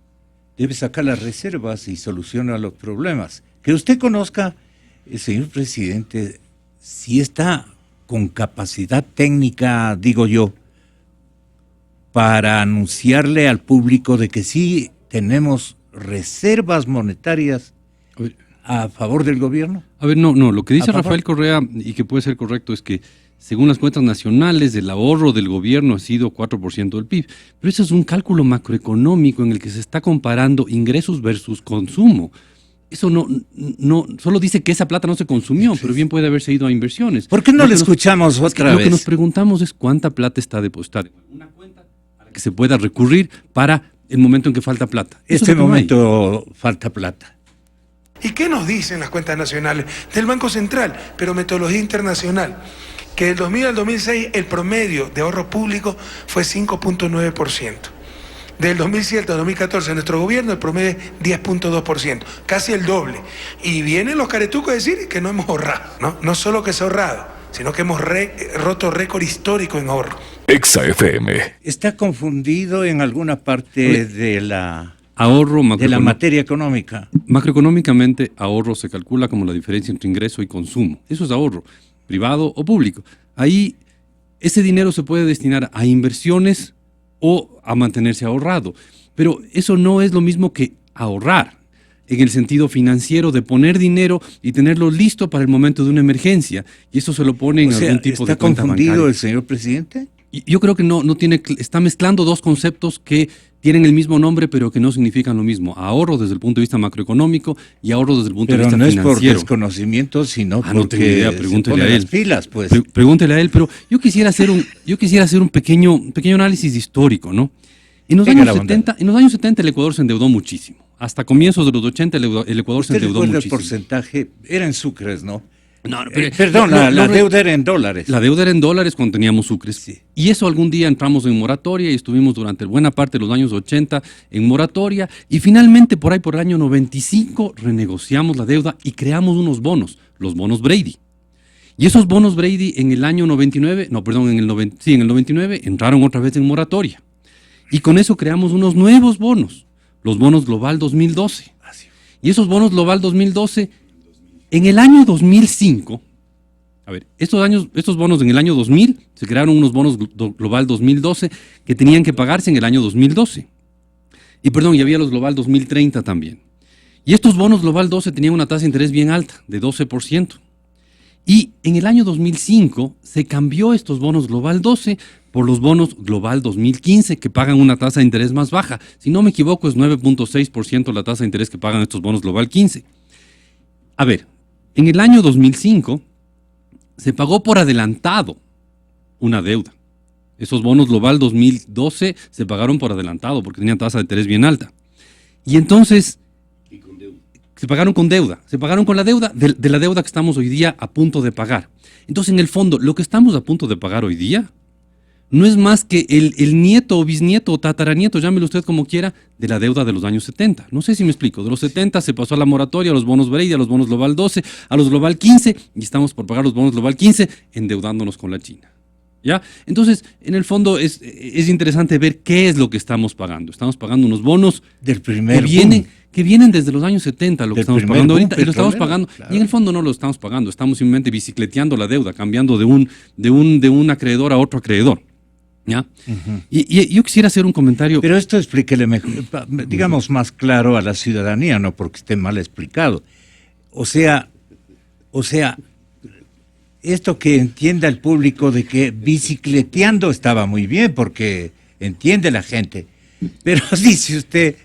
debe sacar las reservas y solucionar los problemas. Que usted conozca, el señor presidente, si está con capacidad técnica, digo yo, para anunciarle al público de que sí tenemos reservas monetarias a favor del gobierno. A ver, no, lo que dice Rafael Correa, y que puede ser correcto, es que según las cuentas nacionales, el ahorro del gobierno ha sido 4% del PIB. Pero eso es un cálculo macroeconómico en el que se está comparando ingresos versus consumo. Eso no solo dice que esa plata no se consumió, pero bien puede haberse ido a inversiones. ¿Por qué no le escuchamos otra vez? Lo que nos preguntamos es cuánta plata está depositada en una cuenta a la que se pueda recurrir para el momento en que falta plata. Este momento falta plata. ¿Y qué nos dicen las cuentas nacionales del Banco Central, pero metodología internacional? Que del 2000 al 2006 el promedio de ahorro público fue 5.9%. Del 2007 al 2014 nuestro gobierno el promedio es 10.2%, casi el doble. Y vienen los caretucos a decir que no hemos ahorrado, ¿no? No solo que se ha ahorrado, sino que hemos roto récord histórico en ahorro. Exa FM. ¿Está confundido en alguna parte de la materia económica? Macroeconómicamente, ahorro se calcula como la diferencia entre ingreso y consumo. Eso es ahorro, privado o público. Ahí ese dinero se puede destinar a inversiones o a mantenerse ahorrado. Pero eso no es lo mismo que ahorrar, en el sentido financiero de poner dinero y tenerlo listo para el momento de una emergencia. Y eso se lo pone en algún tipo de cuenta bancaria. ¿Está confundido el señor presidente? Yo creo que está mezclando dos conceptos que tienen el mismo nombre, pero que no significan lo mismo. Ahorro desde el punto de vista macroeconómico y ahorro desde el punto de vista financiero. Pero no es por desconocimiento, sino porque no tengo idea, pregúntele a él. Las pilas, pues. Pregúntele a él, pero yo quisiera hacer un pequeño análisis histórico, ¿no? En los años 70 el Ecuador se endeudó muchísimo. Hasta comienzos de los 80 el Ecuador se endeudó muchísimo. El porcentaje era en sucres, ¿no? Perdón, la deuda era en dólares. La deuda era en dólares cuando teníamos sucres. Sí. Y eso algún día entramos en moratoria y estuvimos durante buena parte de los años 80 en moratoria. Y finalmente, por el año 95, renegociamos la deuda y creamos unos bonos, los bonos Brady. Y esos bonos Brady en el año 99, en el 99 entraron otra vez en moratoria. Y con eso creamos unos nuevos bonos, los bonos Global 2012. Y esos bonos Global 2012... En el año 2005, estos bonos en el año 2000, se crearon unos bonos Global 2012 que tenían que pagarse en el año 2012. Y había los Global 2030 también. Y estos bonos Global 12 tenían una tasa de interés bien alta, de 12%. Y en el año 2005 se cambió estos bonos Global 12 por los bonos Global 2015 que pagan una tasa de interés más baja. Si no me equivoco, es 9.6% la tasa de interés que pagan estos bonos Global 15. A ver, en el año 2005 se pagó por adelantado una deuda. Esos bonos Global 2012 se pagaron por adelantado porque tenían tasa de interés bien alta. Y entonces se pagaron con deuda. Se pagaron con la deuda de la deuda que estamos hoy día a punto de pagar. Entonces, en el fondo, lo que estamos a punto de pagar hoy día no es más que el nieto o bisnieto o tataranieto, llámelo usted como quiera, de la deuda de los años 70. No sé si me explico. De los 70 se pasó a la moratoria, a los bonos Brady, a los bonos Global 12, a los Global 15, y estamos por pagar los bonos Global 15 endeudándonos con la China. ¿Ya? Entonces, en el fondo es interesante ver qué es lo que estamos pagando. Estamos pagando unos bonos del primer que vienen desde los años 70, lo que estamos pagando ahorita, y lo estamos pagando, claro. Y en el fondo no lo estamos pagando, estamos simplemente bicicleteando la deuda, cambiando de un acreedor a otro acreedor. ¿Ya? Uh-huh. Y yo quisiera hacer un comentario. Pero esto explíquele mejor, digamos más claro a la ciudadanía, no porque esté mal explicado. O sea, esto que entienda el público de que bicicleteando estaba muy bien, porque entiende la gente. Pero dice usted,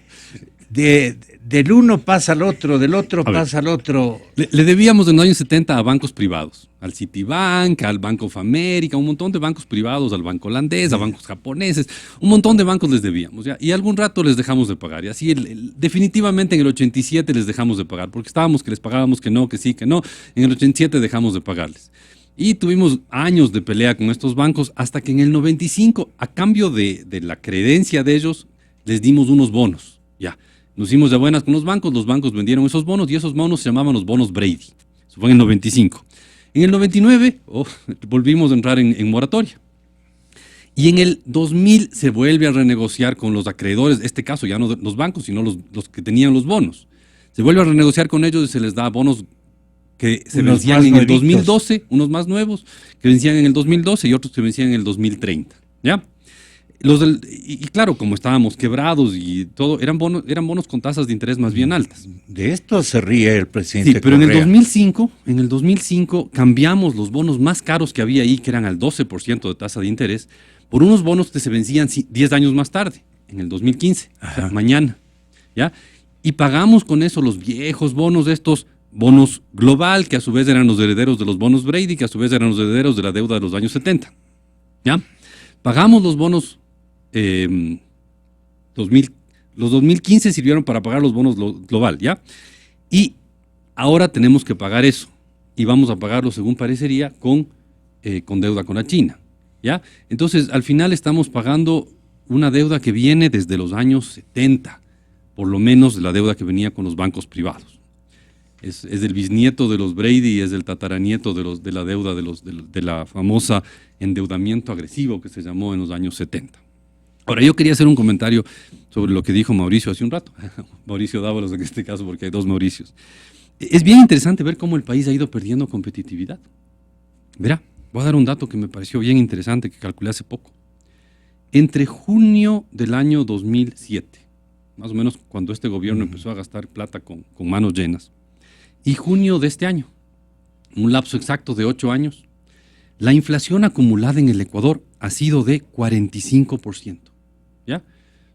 del uno pasa al otro, del otro pasa al otro. Le debíamos en los años 70 a bancos privados, al Citibank, al Bank of America, un montón de bancos privados, al banco holandés, a bancos japoneses, un montón de bancos les debíamos, ¿ya? Y algún rato les dejamos de pagar. Y así definitivamente en el 87 les dejamos de pagar, porque estábamos que les pagábamos que no, que sí, que no. En el 87 dejamos de pagarles. Y tuvimos años de pelea con estos bancos hasta que en el 95, a cambio de la credencia de ellos, les dimos unos bonos. Ya, nos hicimos de buenas con los bancos vendieron esos bonos y esos bonos se llamaban los bonos Brady. Eso fue en el 95. En el 99 volvimos a entrar en moratoria. Y en el 2000 se vuelve a renegociar con los acreedores, este caso ya no los bancos, sino los que tenían los bonos. Se vuelve a renegociar con ellos y se les da bonos que se vencían en el 2012, unos más nuevos, que vencían en el 2012 y otros que vencían en el 2030. ¿Ya? Y claro, como estábamos quebrados y todo, eran bonos con tasas de interés más bien altas. De esto se ríe el presidente. Sí, pero Correa. en el 2005 cambiamos los bonos más caros que había ahí, que eran al 12% de tasa de interés, por unos bonos que se vencían 10 años más tarde, en el 2015, o sea, mañana. ¿Ya? Y pagamos con eso los viejos bonos, estos bonos global, que a su vez eran los herederos de los bonos Brady, que a su vez eran los herederos de la deuda de los años 70. ¿Ya? Pagamos los bonos, los 2015 sirvieron para pagar los bonos global, ¿ya? Y ahora tenemos que pagar eso, y vamos a pagarlo, según parecería, con deuda con la China, ¿ya? Entonces, al final estamos pagando una deuda que viene desde los años 70, por lo menos de la deuda que venía con los bancos privados. Es el bisnieto de los Brady y es el tataranieto de la deuda de la famosa endeudamiento agresivo que se llamó en los años 70. Ahora, yo quería hacer un comentario sobre lo que dijo Mauricio hace un rato. Mauricio Dávalos en este caso, porque hay dos Mauricios. Es bien interesante ver cómo el país ha ido perdiendo competitividad. Verá, voy a dar un dato que me pareció bien interesante, que calculé hace poco. Entre junio del año 2007, más o menos cuando este gobierno empezó a gastar plata con manos llenas, y junio de este año, un lapso exacto de 8 años, la inflación acumulada en el Ecuador ha sido de 45%. ¿Ya?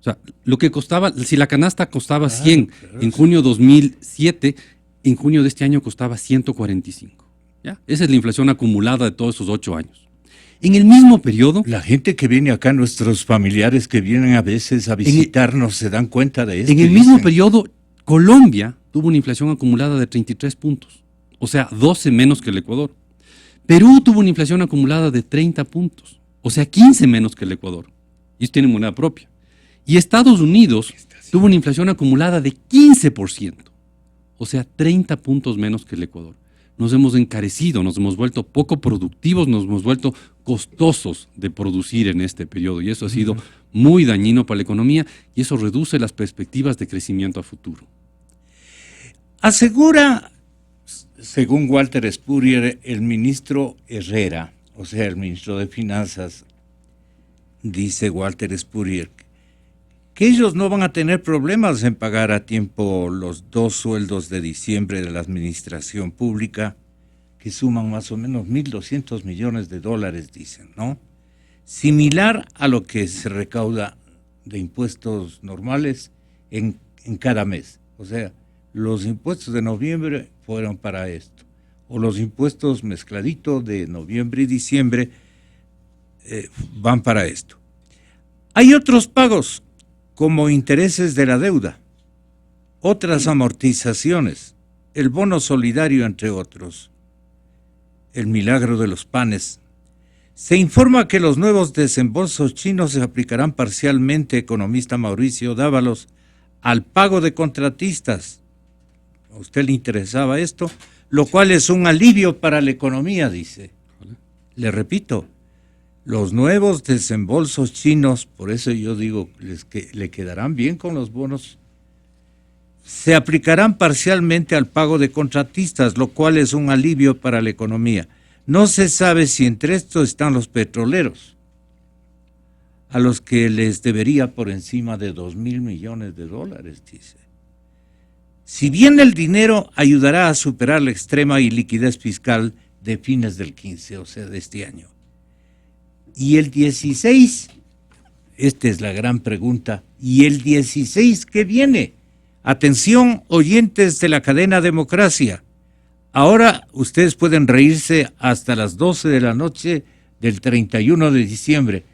O sea, lo que costaba, si la canasta costaba 100 en junio 2007, en junio de este año costaba 145. ¿Ya? Esa es la inflación acumulada de todos esos 8 años. En el mismo periodo... La gente que viene acá, nuestros familiares que vienen a veces a visitarnos, se dan cuenta de esto. En el mismo periodo, Colombia tuvo una inflación acumulada de 33 puntos, o sea, 12 menos que el Ecuador. Perú tuvo una inflación acumulada de 30 puntos, o sea, 15 menos que el Ecuador. Y ellos tienen moneda propia. Y Estados Unidos tuvo una inflación acumulada de 15%, o sea, 30 puntos menos que el Ecuador. Nos hemos encarecido, nos hemos vuelto poco productivos, nos hemos vuelto costosos de producir en este periodo. Y eso ha sido muy dañino para la economía y eso reduce las perspectivas de crecimiento a futuro. Asegura, según Walter Spurrier, el ministro Herrera, o sea, el ministro de Finanzas, dice Walter Spurrier, que ellos no van a tener problemas en pagar a tiempo los 2 sueldos de diciembre de la administración pública, que suman más o menos $1.200 millones, dicen, ¿no? Similar a lo que se recauda de impuestos normales en cada mes. O sea, los impuestos de noviembre fueron para esto, o los impuestos mezcladitos de noviembre y diciembre van para esto. Hay otros pagos, como intereses de la deuda, otras amortizaciones, el bono solidario, entre otros, el milagro de los panes. Se informa que los nuevos desembolsos chinos se aplicarán parcialmente, economista Mauricio Dávalos, al pago de contratistas. ¿A usted le interesaba esto? Lo cual es un alivio para la economía, dice. Le repito, los nuevos desembolsos chinos, por eso yo digo que le quedarán bien con los bonos, se aplicarán parcialmente al pago de contratistas, lo cual es un alivio para la economía. No se sabe si entre estos están los petroleros, a los que les debería por encima de $2.000 millones, dice. Si bien el dinero ayudará a superar la extrema iliquidez fiscal de fines del 15, o sea, de este año. Y el 16, esta es la gran pregunta, ¿y el 16 qué viene? Atención, oyentes de la cadena Democracia. Ahora ustedes pueden reírse hasta las 12 de la noche del 31 de diciembre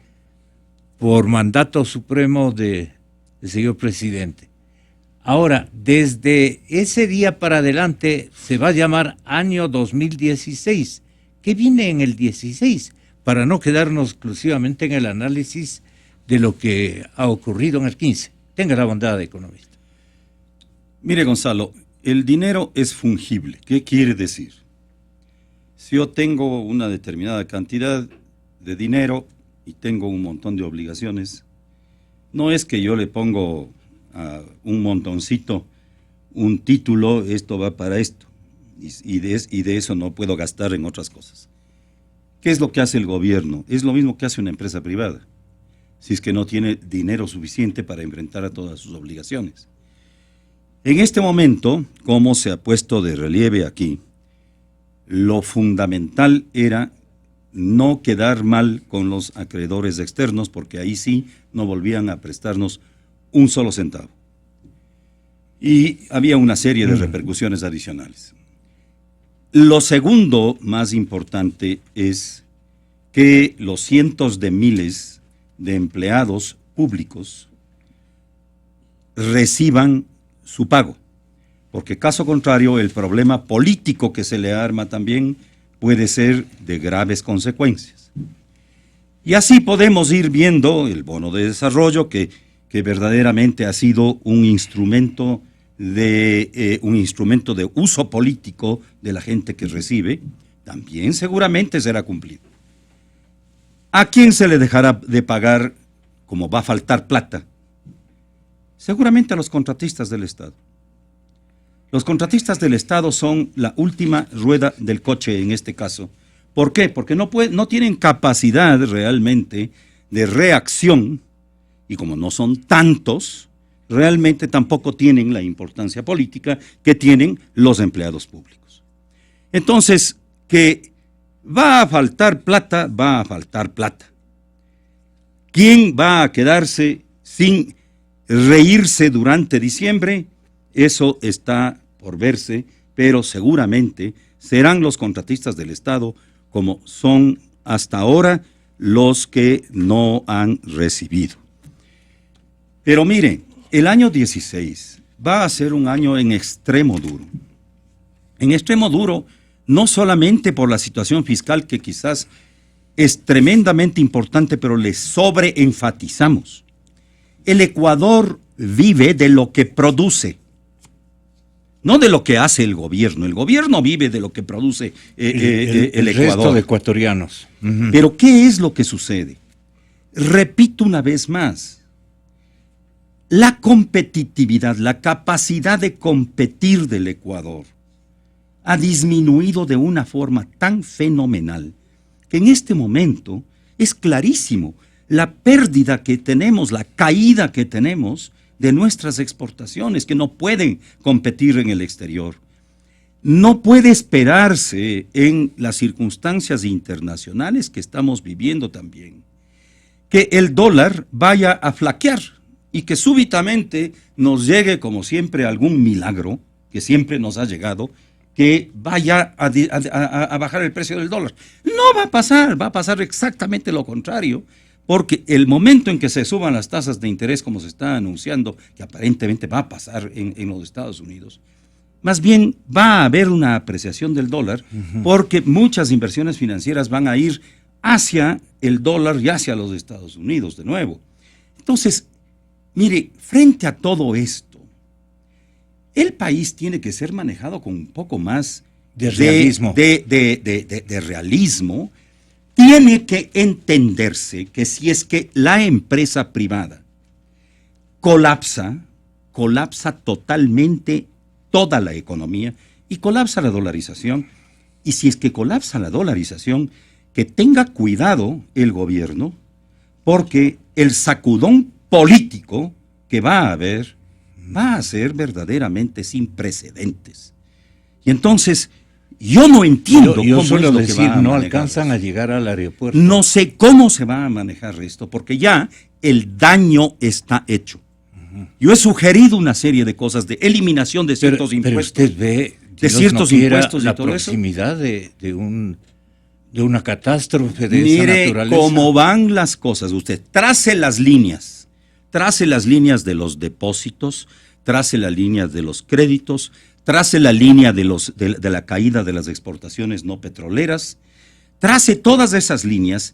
por mandato supremo del señor presidente. Ahora, desde ese día para adelante se va a llamar año 2016, ¿Qué viene en el 16? Para no quedarnos exclusivamente en el análisis de lo que ha ocurrido en el 15. Tenga la bondad de economista. Mire, Gonzalo, el dinero es fungible. ¿Qué quiere decir? Si yo tengo una determinada cantidad de dinero y tengo un montón de obligaciones, no es que yo le pongo a un montoncito un título, esto va para esto, y de eso no puedo gastar en otras cosas. ¿Qué es lo que hace el gobierno? Es lo mismo que hace una empresa privada, si es que no tiene dinero suficiente para enfrentar a todas sus obligaciones. En este momento, como se ha puesto de relieve aquí, lo fundamental era no quedar mal con los acreedores externos, porque ahí sí no volvían a prestarnos un solo centavo. Y había una serie de repercusiones adicionales. Lo segundo más importante es que los cientos de miles de empleados públicos reciban su pago, porque caso contrario el problema político que se le arma también puede ser de graves consecuencias. Y así podemos ir viendo el bono de desarrollo que verdaderamente ha sido un instrumento de uso político de la gente que recibe, también seguramente será cumplido. ¿A quién se le dejará de pagar como va a faltar plata? Seguramente a los contratistas del Estado. Los contratistas del Estado son la última rueda del coche en este caso. ¿Por qué? Porque no tienen capacidad realmente de reacción, y como no son tantos, realmente tampoco tienen la importancia política que tienen los empleados públicos. Entonces, que va a faltar plata, va a faltar plata. ¿Quién va a quedarse sin reírse durante diciembre? Eso está por verse, pero seguramente serán los contratistas del Estado, como son hasta ahora los que no han recibido. Pero mire, el año 16 va a ser un año en extremo duro. En extremo duro, no solamente por la situación fiscal que quizás es tremendamente importante, pero le sobreenfatizamos. El Ecuador vive de lo que produce, no de lo que hace el gobierno. El gobierno vive de lo que produce el Ecuador. Resto de ecuatorianos. Pero ¿qué es lo que sucede? Repito una vez más. La competitividad, la capacidad de competir del Ecuador ha disminuido de una forma tan fenomenal que en este momento es clarísimo la pérdida que tenemos, la caída que tenemos de nuestras exportaciones, que no pueden competir en el exterior. No puede esperarse en las circunstancias internacionales que estamos viviendo también, que el dólar vaya a flaquear y que súbitamente nos llegue, como siempre, algún milagro, que siempre nos ha llegado, que vaya a bajar el precio del dólar. No va a pasar exactamente lo contrario, porque el momento en que se suban las tasas de interés, como se está anunciando, que aparentemente va a pasar en los Estados Unidos, más bien va a haber una apreciación del dólar, porque muchas inversiones financieras van a ir hacia el dólar y hacia los Estados Unidos de nuevo. Entonces, mire, frente a todo esto, el país tiene que ser manejado con un poco más de realismo. De realismo. Tiene que entenderse que si es que la empresa privada colapsa totalmente toda la economía y colapsa la dolarización. Y si es que colapsa la dolarización, que tenga cuidado el gobierno, porque el sacudón político que va a haber va a ser verdaderamente sin precedentes. Y entonces, yo no entiendo cómo es lo que va a no manejar alcanzan esto. a llegar al aeropuerto. No sé cómo se va a manejar esto, porque ya el daño está hecho. Yo he sugerido una serie de cosas de eliminación de ciertos impuestos. Pero usted ve de ciertos impuestos y la todo eso. proximidad de una catástrofe de esa naturaleza. Mire cómo van las cosas. Usted trace las líneas de los depósitos, trace las líneas de los créditos, trace la línea de la caída de las exportaciones no petroleras, trace todas esas líneas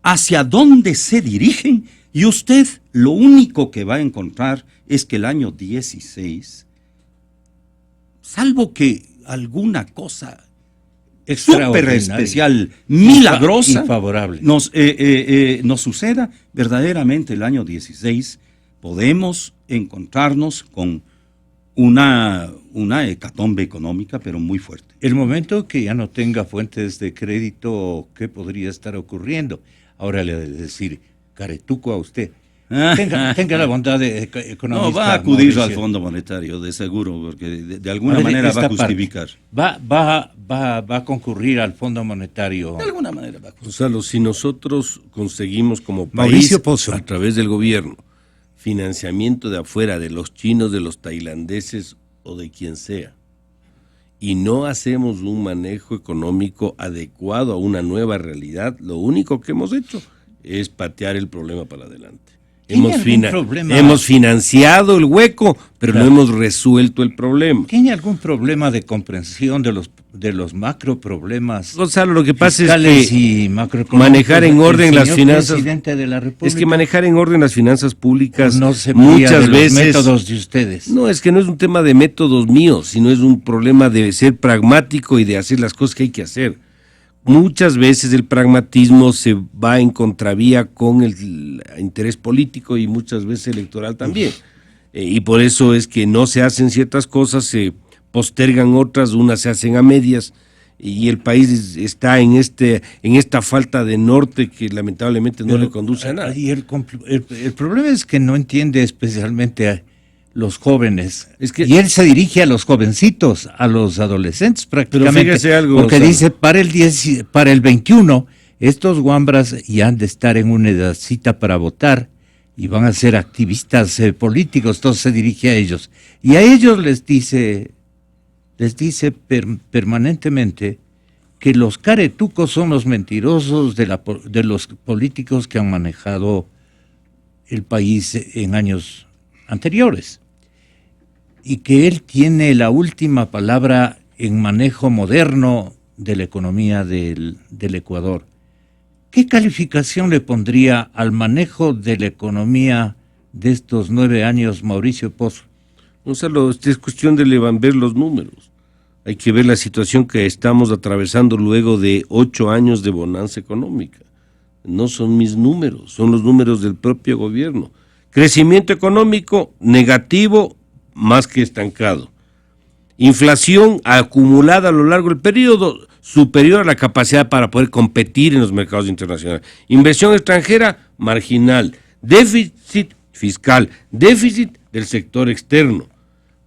hacia dónde se dirigen, y usted lo único que va a encontrar es que el año 16, salvo que alguna cosa súper especial, milagrosa, favorable, nos suceda, verdaderamente el año 16 podemos encontrarnos con una hecatombe económica, pero muy fuerte. El momento que ya no tenga fuentes de crédito, ¿qué podría estar ocurriendo? Ahora le voy a decir, caretuco a usted. Tenga la bondad de economista. No, va a acudir Mauricio al Fondo Monetario, de seguro, porque de alguna manera va a justificar. Va a concurrir al Fondo Monetario. De alguna manera va a justificar. Gonzalo, si nosotros conseguimos como país, Mauricio Pozo, a través del gobierno, financiamiento de afuera, de los chinos, de los tailandeses o de quien sea, y no hacemos un manejo económico adecuado a una nueva realidad, lo único que hemos hecho es patear el problema para adelante. Hemos financiado el hueco, pero no hemos resuelto el problema. ¿Tiene algún problema de comprensión de los macro problemas? Gonzalo, lo que pasa es que manejar en orden las finanzas, presidente de la República, es que manejar en orden las finanzas públicas no se muchas veces los métodos de ustedes. No, es que no es un tema de métodos míos, sino es un problema de ser pragmático y de hacer las cosas que hay que hacer. Muchas veces el pragmatismo se va en contravía con el interés político y muchas veces electoral también. Y por eso es que no se hacen ciertas cosas, se postergan otras, unas se hacen a medias, y el país está en esta falta de norte que lamentablemente no le conduce a nada. Y el problema es que no entiende especialmente a los jóvenes, y él se dirige a los jovencitos, a los adolescentes prácticamente, pero fíjese algo, porque Gonzalo, dice para el 21 estos guambras ya han de estar en una edadcita para votar y van a ser activistas políticos, entonces se dirige a ellos y a ellos les dice permanentemente que los caretucos son los mentirosos de los políticos que han manejado el país en años anteriores, y que él tiene la última palabra en manejo moderno de la economía del Ecuador. ¿Qué calificación le pondría al manejo de la economía de estos 9 años, Mauricio Pozo? Gonzalo, es cuestión de ver los números. Hay que ver la situación que estamos atravesando luego de 8 años de bonanza económica. No son mis números, son los números del propio gobierno. Crecimiento económico negativo, más que estancado. Inflación acumulada a lo largo del periodo superior a la capacidad para poder competir en los mercados internacionales. Inversión extranjera marginal. Déficit fiscal. Déficit del sector externo.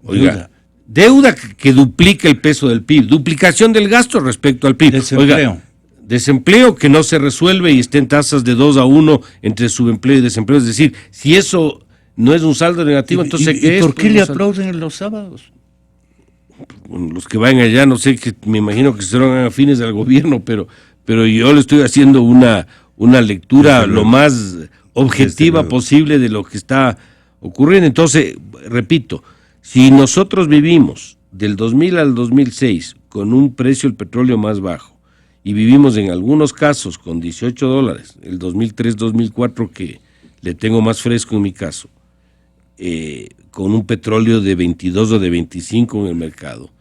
Oiga, deuda que duplica el peso del PIB. Duplicación del gasto respecto al PIB. Desempleo. Oiga, desempleo que no se resuelve y está en tasas de 2-1 entre subempleo y desempleo. Es decir, si eso no es un saldo negativo, entonces ¿qué es? ¿Por qué le aplauden los sábados? Bueno, los que vayan allá, no sé, que me imagino que serán afines al gobierno, pero yo le estoy haciendo una lectura lo más objetiva posible de lo que está ocurriendo. Entonces, repito, si nosotros vivimos del 2000 al 2006 con un precio del petróleo más bajo, y vivimos en algunos casos con $18, el 2003-2004 que le tengo más fresco en mi caso, con un petróleo de 22 o de 25 en el mercado,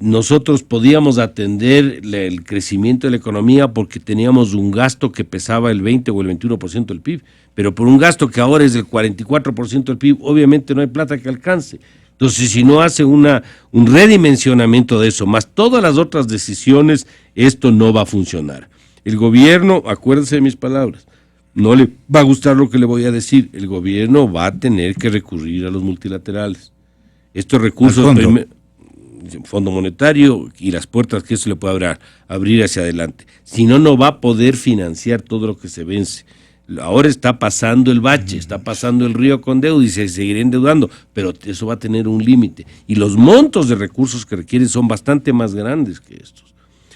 nosotros podíamos atender el crecimiento de la economía porque teníamos un gasto que pesaba el 20 o el 21% del PIB, pero por un gasto que ahora es del 44% del PIB, obviamente no hay plata que alcance. Entonces, si no hace un redimensionamiento de eso, más todas las otras decisiones, esto no va a funcionar. El gobierno, acuérdense de mis palabras, no le va a gustar lo que le voy a decir, el gobierno va a tener que recurrir a los multilaterales. Estos recursos, Fondo Monetario y las puertas que eso le puede abrir hacia adelante. Si no, no va a poder financiar todo lo que se vence. Ahora está pasando el bache, está pasando el río con deuda y se seguirá endeudando, pero eso va a tener un límite. Y los montos de recursos que requieren son bastante más grandes que estos.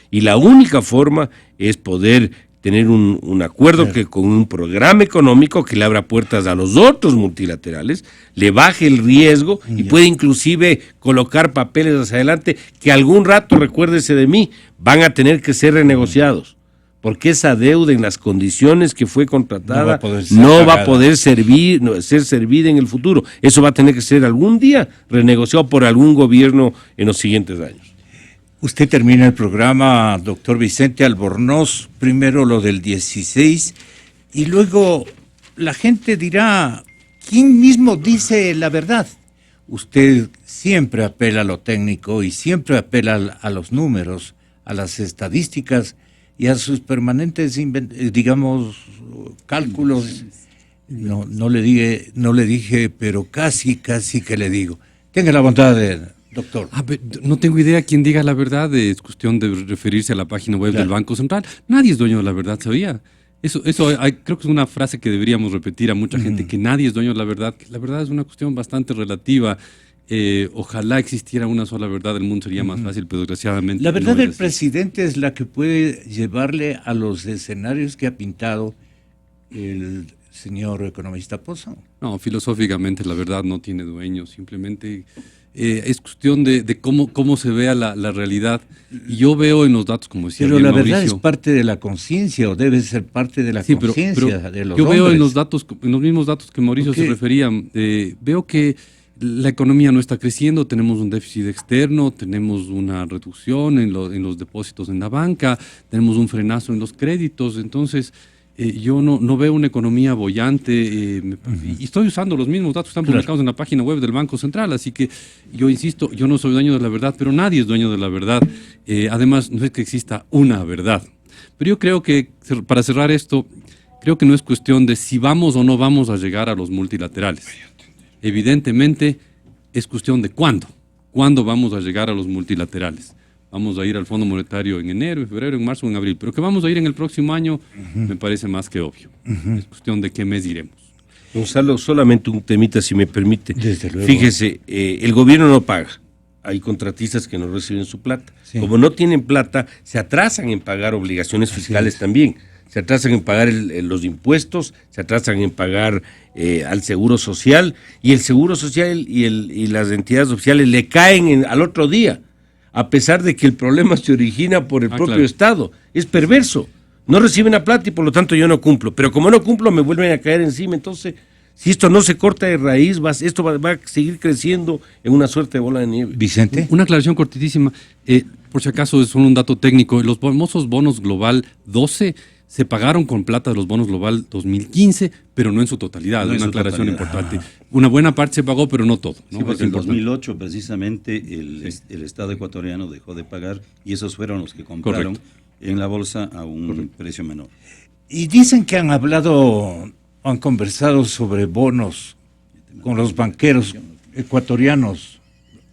Y la única forma es poder tener un acuerdo que con un programa económico que le abra puertas a los otros multilaterales, le baje el riesgo y puede inclusive colocar papeles hacia adelante que algún rato, recuérdese de mí, van a tener que ser renegociados. Porque esa deuda en las condiciones que fue contratada no va a poder ser servida en el futuro. Eso va a tener que ser algún día renegociado por algún gobierno en los siguientes años. Usted termina el programa, doctor Vicente Albornoz, primero lo del 16, y luego la gente dirá, ¿quién mismo dice la verdad? Usted siempre apela a lo técnico y siempre apela a los números, a las estadísticas y a sus permanentes, cálculos. No le dije, pero casi que le digo. Tenga la bondad de... Doctor. No tengo idea quién diga la verdad, es cuestión de referirse a la página web del Banco Central. Nadie es dueño de la verdad, ¿sabía? Eso creo que es una frase que deberíamos repetir a mucha gente, que nadie es dueño de la verdad, que la verdad es una cuestión bastante relativa. Ojalá existiera una sola verdad, el mundo sería más fácil, pero desgraciadamente la verdad no del presidente es la que puede llevarle a los escenarios que ha pintado el señor economista Pozo. No, filosóficamente la verdad no tiene dueño, simplemente... es cuestión de cómo se vea la realidad. Y yo veo en los datos, como decía Pero la Mauricio, verdad es parte de la conciencia, o debe ser parte de la conciencia de los yo hombres. veo en los mismos datos que Mauricio se refería, veo que la economía no está creciendo, tenemos un déficit externo, tenemos una reducción en los depósitos en la banca, tenemos un frenazo en los créditos, entonces... yo no veo una economía boyante y estoy usando los mismos datos que están publicados en la página web del Banco Central, así que yo insisto, yo no soy dueño de la verdad, pero nadie es dueño de la verdad. Además, no es que exista una verdad. Pero yo creo que, para cerrar esto, creo que no es cuestión de si vamos o no vamos a llegar a los multilaterales. Evidentemente, es cuestión de cuándo. ¿Cuándo vamos a llegar a los multilaterales? Vamos a ir al Fondo Monetario en enero, en febrero, en marzo o en abril. Pero que vamos a ir en el próximo año me parece más que obvio. Es cuestión de qué mes iremos. Gonzalo, solamente un temita, si me permite. Desde luego. Fíjese, el gobierno no paga. Hay contratistas que no reciben su plata. Sí. Como no tienen plata, se atrasan en pagar obligaciones fiscales también. Se atrasan en pagar los impuestos, se atrasan en pagar al Seguro Social. Y el Seguro Social y las entidades oficiales le caen al otro día, a pesar de que el problema se origina por el propio Estado. Es perverso. No reciben la plata y por lo tanto yo no cumplo. Pero como no cumplo me vuelven a caer encima. Entonces, si esto no se corta de raíz, esto va a seguir creciendo en una suerte de bola de nieve. Vicente. Una aclaración cortitísima. Por si acaso es un dato técnico. Los famosos bonos Global 12 se pagaron con plata de los bonos Global 2015, pero no en su totalidad. No, una aclaración importante. Una buena parte se pagó, pero no todo, ¿no? Sí, porque en 2008 precisamente el Estado ecuatoriano dejó de pagar y esos fueron los que compraron en la bolsa a un precio menor. Y dicen que han conversado sobre bonos con los banqueros ecuatorianos.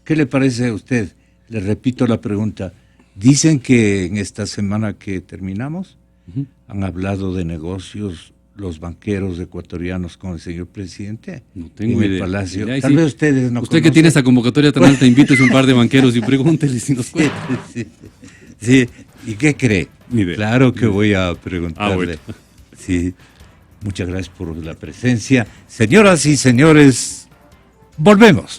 ¿Qué le parece a usted? Le repito la pregunta. Dicen que en esta semana que terminamos han hablado de negocios los banqueros ecuatorianos con el señor presidente. No tengo idea. El Palacio. Tal vez ustedes no Usted conocen. Que tiene esta convocatoria tan alta, invítese un par de banqueros y pregúntele si nos cuenta. Sí. ¿Y qué cree? Claro que voy a preguntarle. Bueno. Sí. Muchas gracias por la presencia. Señoras y señores, volvemos.